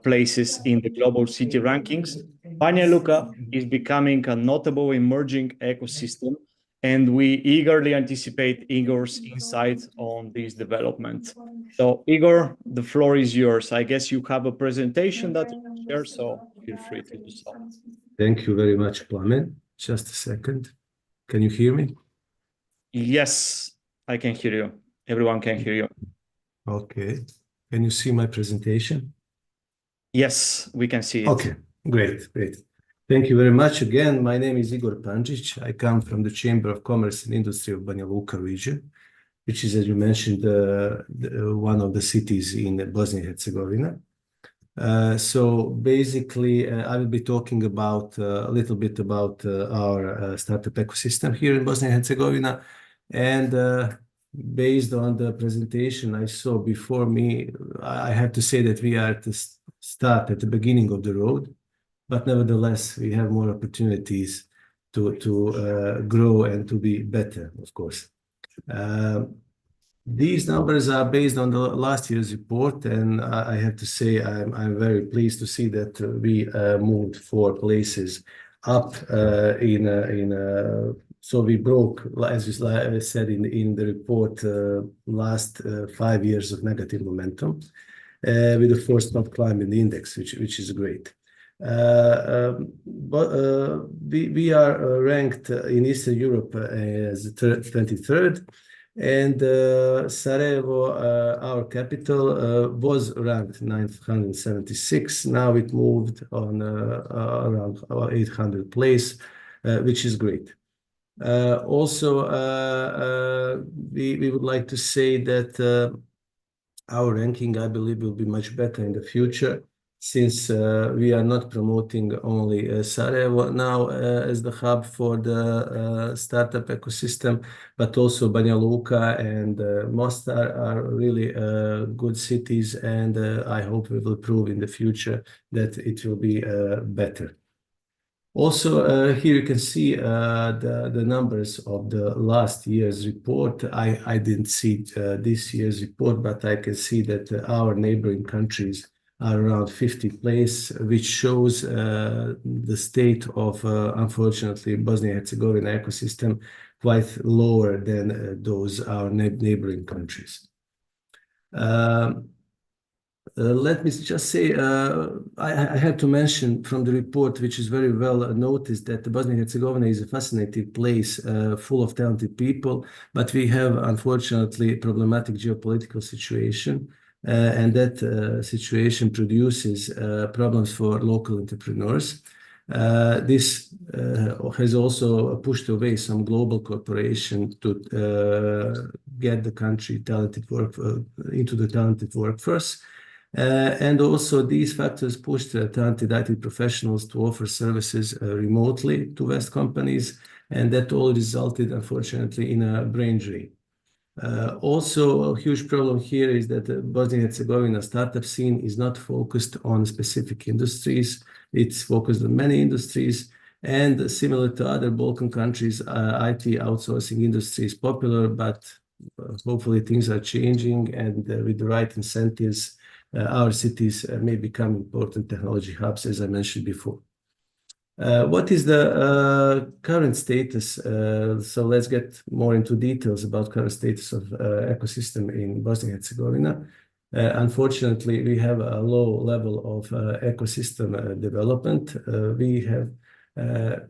Speaker 4: places in the global city rankings. Banja Luka is becoming a notable emerging ecosystem, and we eagerly anticipate Igor's insights on this development. So, Igor, the floor is yours. I guess you have a presentation that you can share, so feel free to do so.
Speaker 9: Thank you very much, Plamen. Just a second. Can you hear me?
Speaker 4: Yes, I can hear you. Everyone can hear you.
Speaker 9: Okay. Can you see my presentation?
Speaker 4: Yes, we can see it.
Speaker 9: Okay, great. Thank you very much again. My name is Igor Panjic. I come from the Chamber of Commerce and Industry of Banja Luka region, which is, as you mentioned, one of the cities in Bosnia and Herzegovina. So basically, I will be talking about a little bit about our startup ecosystem here in Bosnia and Herzegovina. And based on the presentation I saw before me, I have to say that we are at the start, at the beginning of the road. But nevertheless, we have more opportunities to grow and to be better, of course. These numbers are based on the last year's report, and I have to say I'm very pleased to see that we moved 4 places up so we broke, as I said in the report, last 5 years of negative momentum with the first top climb in the index, which is great. But we are ranked in Eastern Europe as 23rd. And Sarajevo, our capital, was ranked 976. Now it moved on around 800 place, which is great. Also, we would like to say that our ranking, I believe, will be much better in the future, since we are not promoting only Sarajevo now as the hub for the startup ecosystem, but also Banja Luka and Mostar are really good cities, and I hope we will prove in the future that it will be better. Also, here you can see the numbers of the last year's report. I didn't see this year's report, but I can see that our neighboring countries are around 50th place, which shows the state of, unfortunately, Bosnia-Herzegovina ecosystem quite lower than those our neighboring countries. Let me just say, I have to mention from the report, which is very well noticed, that Bosnia and Herzegovina is a fascinating place full of talented people, but we have, unfortunately, problematic geopolitical situation, and that situation produces problems for local entrepreneurs. This has also pushed away some global cooperation to get the country into the talented workforce. And also these factors pushed talented IT professionals to offer services remotely to West companies, and that all resulted, unfortunately, in a brain drain. Also, a huge problem here is that the Bosnia and Herzegovina startup scene is not focused on specific industries. It's focused on many industries, and similar to other Balkan countries, IT outsourcing industry is popular, but hopefully things are changing, and with the right incentives, our cities may become important technology hubs, as I mentioned before. What is the current status? So let's get more into details about current status of ecosystem in Bosnia and Herzegovina. Unfortunately, we have a low level of ecosystem development. We have,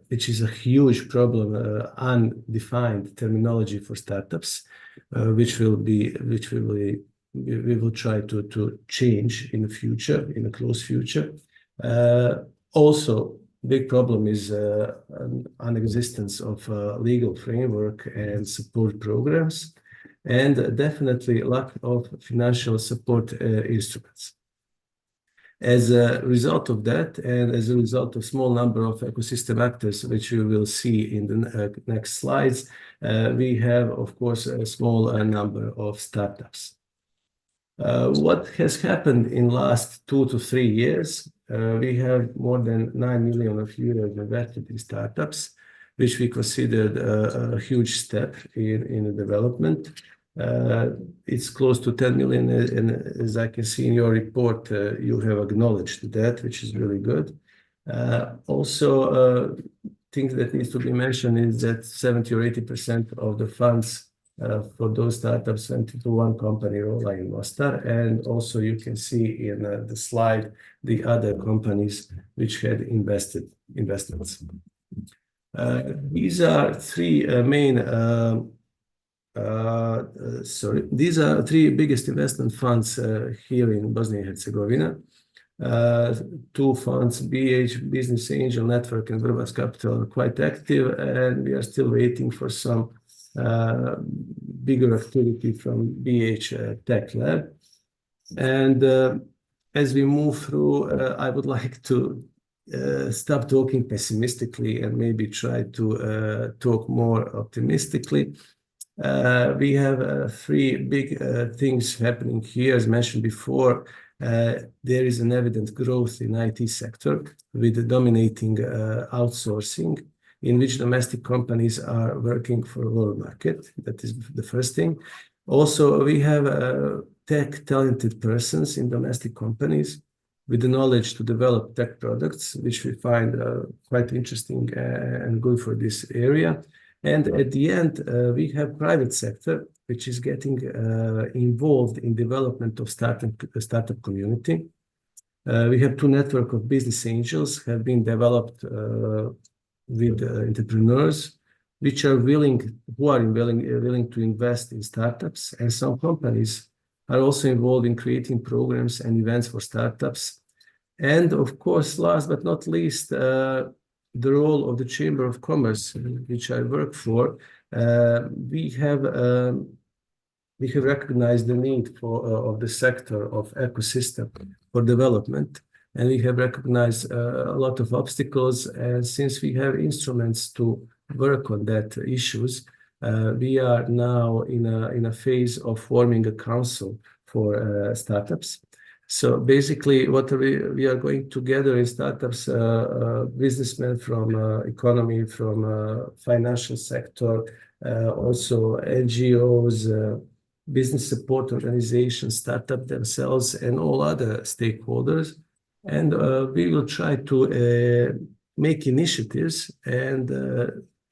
Speaker 9: which is a huge problem, undefined terminology for startups, which we will try to change in the future, in the close future. Also, big problem is an existence of legal framework and support programs, and definitely lack of financial support instruments. As a result of that, and as a result of small number of ecosystem actors, which you will see in the next slides, we have, of course, a small number of startups. What has happened in last 2 to 3 years? We have more than 9 million euros invested in startups, which we considered a huge step in the development. It's close to 10 million, and as I can see in your report, you have acknowledged that, which is really good. Also, things that needs to be mentioned is that 70 or 80% of the funds for those startups went into one company, Rola in Mostar, and also you can see in the slide the other companies which had investments. These are three these are three biggest investment funds here in Bosnia and Herzegovina. 2 funds, BH Business Angel Network and Vrbac Capital, are quite active, and we are still waiting for some bigger activity from BH Tech Lab. And as we move through, I would like to stop talking pessimistically and maybe try to talk more optimistically. We have three big things happening here. As mentioned before, there is an evident growth in IT sector with the dominating outsourcing, in which domestic companies are working for a world market. That is the first thing. Also, we have tech talented persons in domestic companies with the knowledge to develop tech products, which we find quite interesting and good for this area. And at the end, we have private sector, which is getting involved in development of startup community. We have two network of business angels have been developed with entrepreneurs, which are willing to invest in startups, and some companies are also involved in creating programs and events for startups. And of course, last but not least, the role of the Chamber of Commerce, which I work for, we have recognized the need for of the sector of ecosystem for development, and we have recognized a lot of obstacles. And since we have instruments to work on that issues, we are now in a phase of forming a council for startups. So basically, what we are going together in startups, businessmen from economy, from financial sector, also NGOs, business support organizations, startup themselves, and all other stakeholders. And we will try to make initiatives and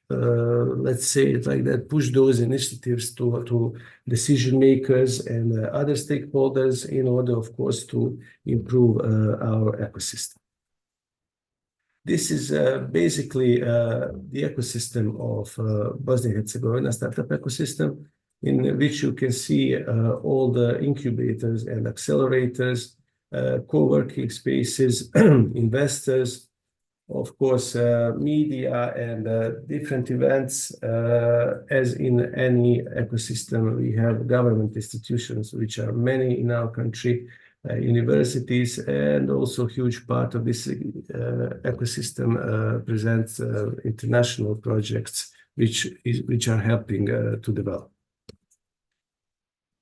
Speaker 9: let's say it like that, push those initiatives to decision makers and other stakeholders in order, of course, to improve our ecosystem. This is basically the ecosystem of Bosnia-Herzegovina startup ecosystem, in which you can see all the incubators and accelerators, co-working spaces, investors, of course, media and different events. As in any ecosystem, we have government institutions, which are many in our country, universities, and also a huge part of this ecosystem presents international projects which are helping to develop.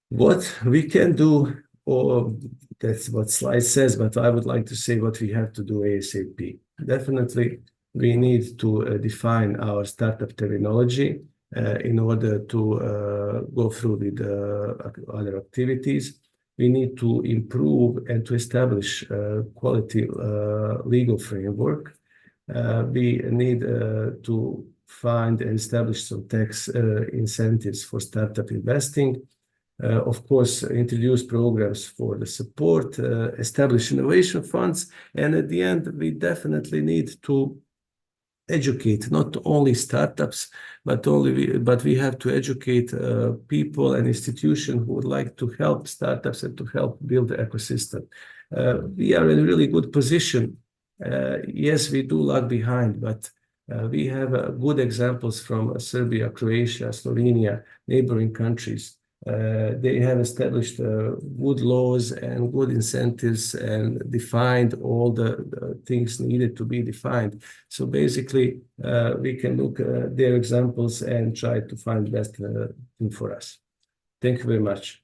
Speaker 9: What we can do, or that's what slide says, but I would like to say what we have to do ASAP. Definitely, we need to define our startup terminology in order to go through with other activities. We need to improve and to establish quality legal framework. We need to find and establish some tax incentives for startup investing. Of course, introduce programs for the support, establish innovation funds, and at the end, we definitely need to educate not only startups, but we have to educate people and institutions who would like to help startups and to help build the ecosystem. We are in a really good position. Yes, we do lag behind, but we have good examples from Serbia, Croatia, Slovenia, neighboring countries. They have established good laws and good incentives and defined all the things needed to be defined. So basically, we can look at their examples and try to find the best thing for us. Thank you very much.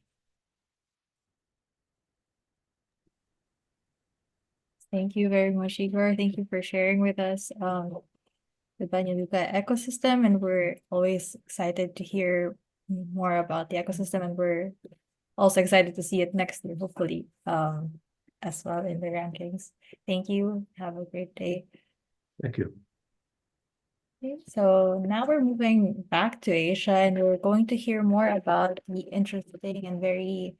Speaker 1: Thank you very much, Igor. Thank you for sharing with us the Banja Luka ecosystem, and we're always excited to hear more about the ecosystem, and we're also excited to see it next year, hopefully, as well in the rankings. Thank you. Have a great day.
Speaker 9: Thank you.
Speaker 1: Okay, so now we're moving back to Asia, and we're going to hear more about the interesting and very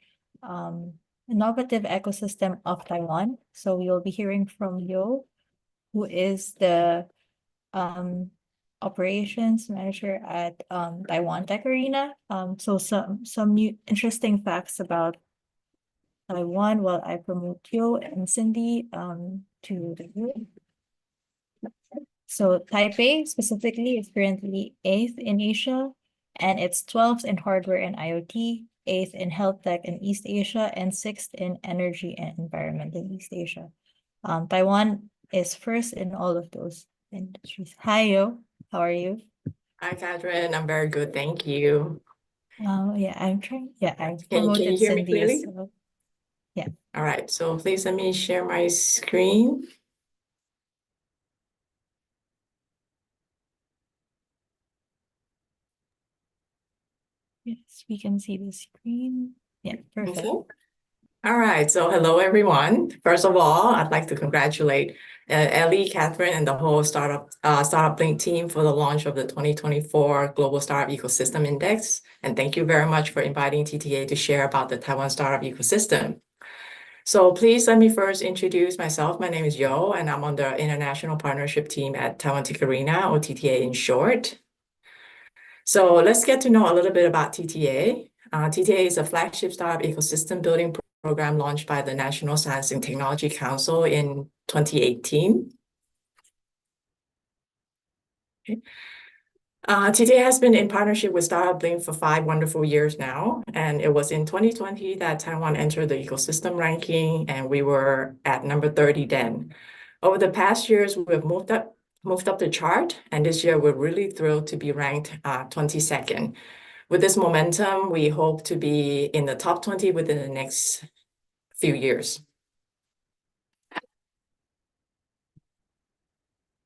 Speaker 1: innovative ecosystem of Taiwan. So we will be hearing from Yo, who is the operations manager at Taiwan Tech Arena. So some new interesting facts about Taiwan while I promote Yo and Cindy to the group. So Taipei specifically is currently 8th in Asia, and it's 12th in hardware and IoT. 8th in health tech in East Asia, and 6th in energy and environment in East Asia. Taiwan is first in all of those industries. Hi, Yo, how are you?
Speaker 10: Hi, Catherine. I'm very good. Thank you.
Speaker 1: Yeah, I'm trying. Yeah, I
Speaker 10: Can you
Speaker 1: promoted
Speaker 10: hear me
Speaker 1: Cindy as
Speaker 10: clearly?
Speaker 1: well. Yeah.
Speaker 10: All right. So please let me share my screen.
Speaker 1: Yes, we can see the screen. Yeah, perfect.
Speaker 10: Okay. All right. So hello, everyone. First of all, I'd like to congratulate Ellie, Catherine, and the whole StartupBlink team for the launch of the 2024 Global Startup Ecosystem Index. And thank you very much for inviting TTA to share about the Taiwan startup ecosystem. So please let me first introduce myself. My name is Yo, and I'm on the International Partnership Team at Taiwan Tech Arena, or TTA in short. So let's get to know a little bit about TTA. TTA is a flagship startup ecosystem building program launched by the National Science and Technology Council in 2018. Okay. TTA has been in partnership with StartupBlink for 5 wonderful years now, and it was in 2020 that Taiwan entered the ecosystem ranking, and we were at number 30 then. Over the past years, we've moved up the chart, and this year we're really thrilled to be ranked 22nd. With this momentum, we hope to be in the top 20 within the next few years.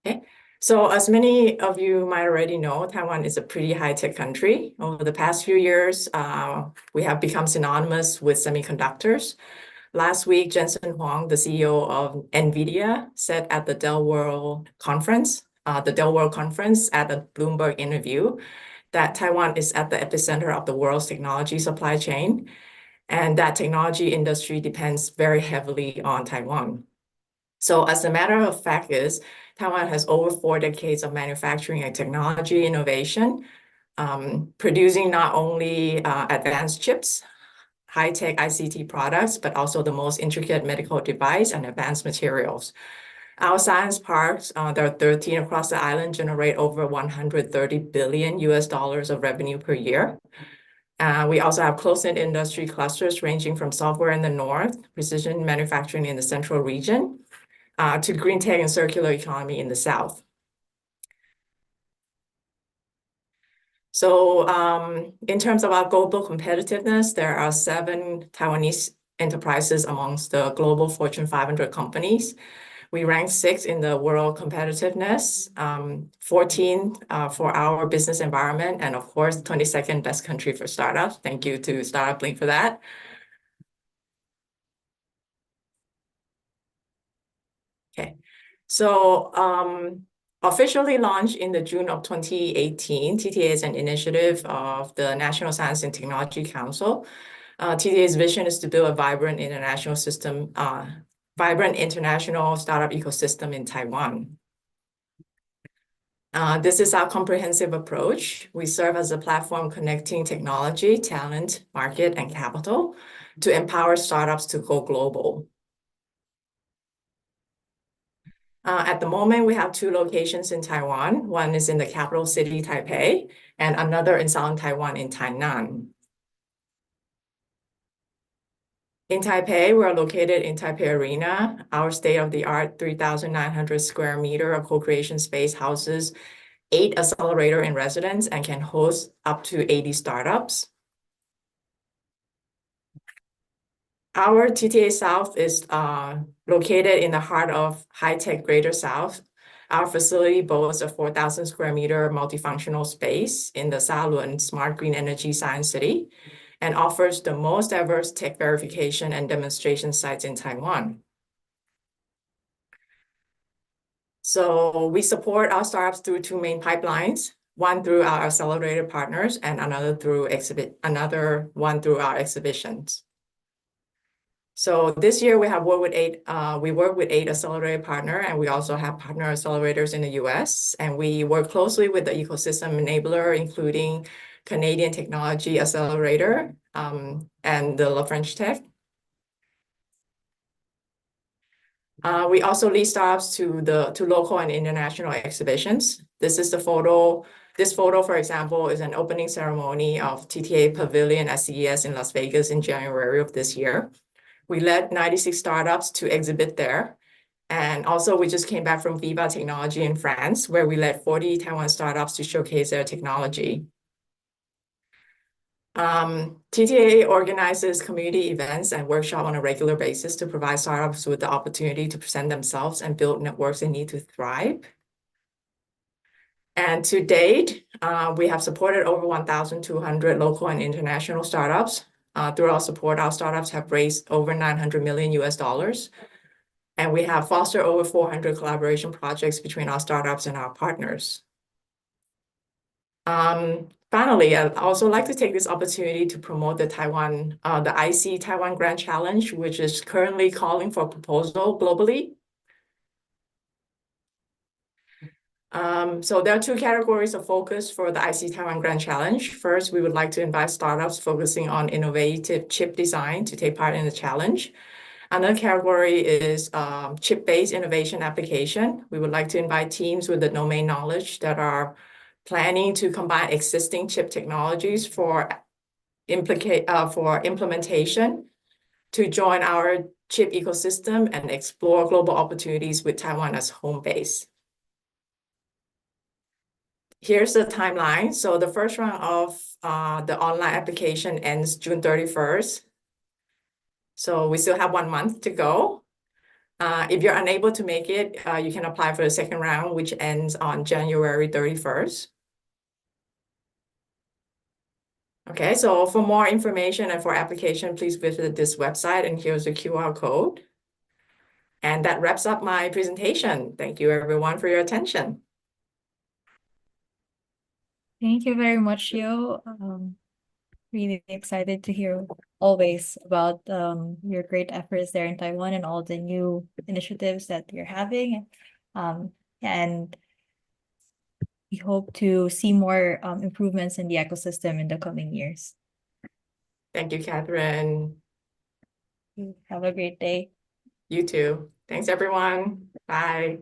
Speaker 10: Okay. So as many of you might already know, Taiwan is a pretty high-tech country. Over the past few years, we have become synonymous with semiconductors. Last week, Jensen Huang, the CEO of NVIDIA, said at the Dell World Conference at a Bloomberg interview that Taiwan is at the epicenter of the world's technology supply chain, and that technology industry depends very heavily on Taiwan. So as a matter of fact is, Taiwan has over 4 decades of manufacturing and technology innovation, producing not only advanced chips, high-tech ICT products, but also the most intricate medical device and advanced materials. Our science parks, there are 13 across the island, generate over $130 billion of revenue per year. We also have close-knit industry clusters ranging from software in the north, precision manufacturing in the central region, to green tech and circular economy in the south. So in terms of our global competitiveness, there are 7 Taiwanese enterprises amongst the global Fortune 500 companies. We rank 6th in the world competitiveness, 14 for our business environment, and of course, 22nd best country for startups. Thank you to StartupBlink for that. Okay, so officially launched in the June of 2018, TTA is an initiative of the National Science and Technology Council. TTA's vision is to build a vibrant international startup ecosystem in Taiwan. This is our comprehensive approach. We serve as a platform connecting technology, talent, market, and capital to empower startups to go global. At the moment, we have 2 locations in Taiwan. One is in the capital city, Taipei, and another in Southern Taiwan in Tainan. In Taipei, we're located in Taipei Arena. Our state-of-the-art 3,900 square meter of co-creation space houses 8 accelerator in residence and can host up to 80 startups. Our TTA South is located in the heart of high-tech Greater South. Our facility boasts a 4,000 square meter multifunctional space in the Salun Smart Green Energy Science City and offers the most diverse tech verification and demonstration sites in Taiwan. So we support our startups through 2 main pipelines, one through our accelerator partners and another one through our exhibitions. So this year we work with 8 accelerator partners, and we also have partner accelerators in the US, and we work closely with the ecosystem enabler, including Canadian Technology Accelerator and the La French Tech. We also lead startups to local and international exhibitions. This is the photo This photo, for example, is an opening ceremony of TTA Pavilion at CES in Las Vegas in January of this year. We led 96 startups to exhibit there. And also, we just came back from Viva Technology in France, where we led 40 Taiwan startups to showcase their technology. TTA organizes community events and workshops on a regular basis to provide startups with the opportunity to present themselves and build networks they need to thrive. And to date, we have supported over 1,200 local and international startups. Through our support, our startups have raised over $900 million US. And we have fostered over 400 collaboration projects between our startups and our partners. Finally, I'd also like to take this opportunity to promote the IC Taiwan Grand Challenge, which is currently calling for proposal globally. So there are two categories of focus for the IC Taiwan Grand Challenge. First, we would like to invite startups focusing on innovative chip design to take part in the challenge. Another category is chip-based innovation application. We would like to invite teams with the domain knowledge that are planning to combine existing chip technologies for implementation to join our chip ecosystem and explore global opportunities with Taiwan as home base. Here's the timeline. So the first round of the online application ends June 31st. So we still have 1 month to go. If you're unable to make it, you can apply for the second round, which ends on January 31st. Okay, so for more information and for application, please visit this website, and here's the QR code. And that wraps up my presentation. Thank you everyone for your attention.
Speaker 1: Thank you very much, Yo. Really excited to hear always about your great efforts there in Taiwan and all the new initiatives that you're having. And we hope to see more improvements in the ecosystem in the coming years.
Speaker 10: Thank you, Catherine.
Speaker 1: Have a great day.
Speaker 10: You too. Thanks, everyone. Bye.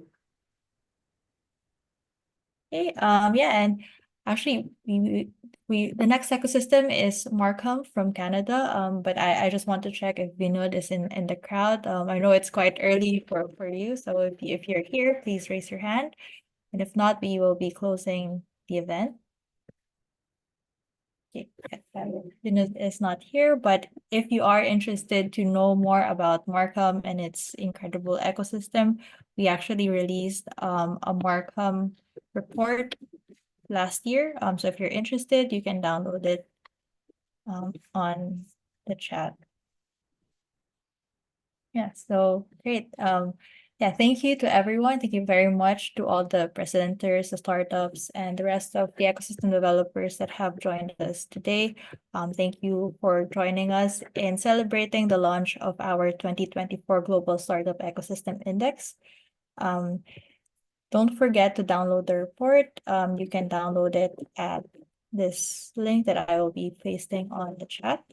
Speaker 1: Okay, yeah, and actually the next ecosystem is Markham from Canada. But I just want to check if Vinod is in the crowd. I know it's quite early for you, so if you're here, please raise your hand. And if not, we will be closing the event. Okay, Vinod is not here, but if you are interested to know more about Markham and its incredible ecosystem, we actually released a Markham report last year. So if you're interested, you can download it on the chat. Yeah, so great. Yeah, thank you to everyone. Thank you very much to all the presenters, the startups, and the rest of the ecosystem developers that have joined us today. Thank you for joining us in celebrating the launch of our 2024 Global Startup Ecosystem Index. Don't forget to download the report. You can download it at this link that I will be pasting on the chat.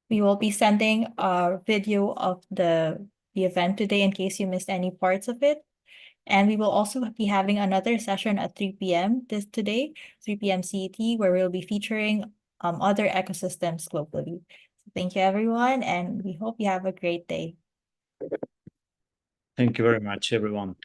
Speaker 1: We will be sending a video of the event today in case you missed any parts of it. And we will also be having another session at 3 p.m. today, 3 p.m. CET, where we'll be featuring other ecosystems globally. So thank you, everyone, and we hope you have a great day.
Speaker 4: Thank you very much, everyone.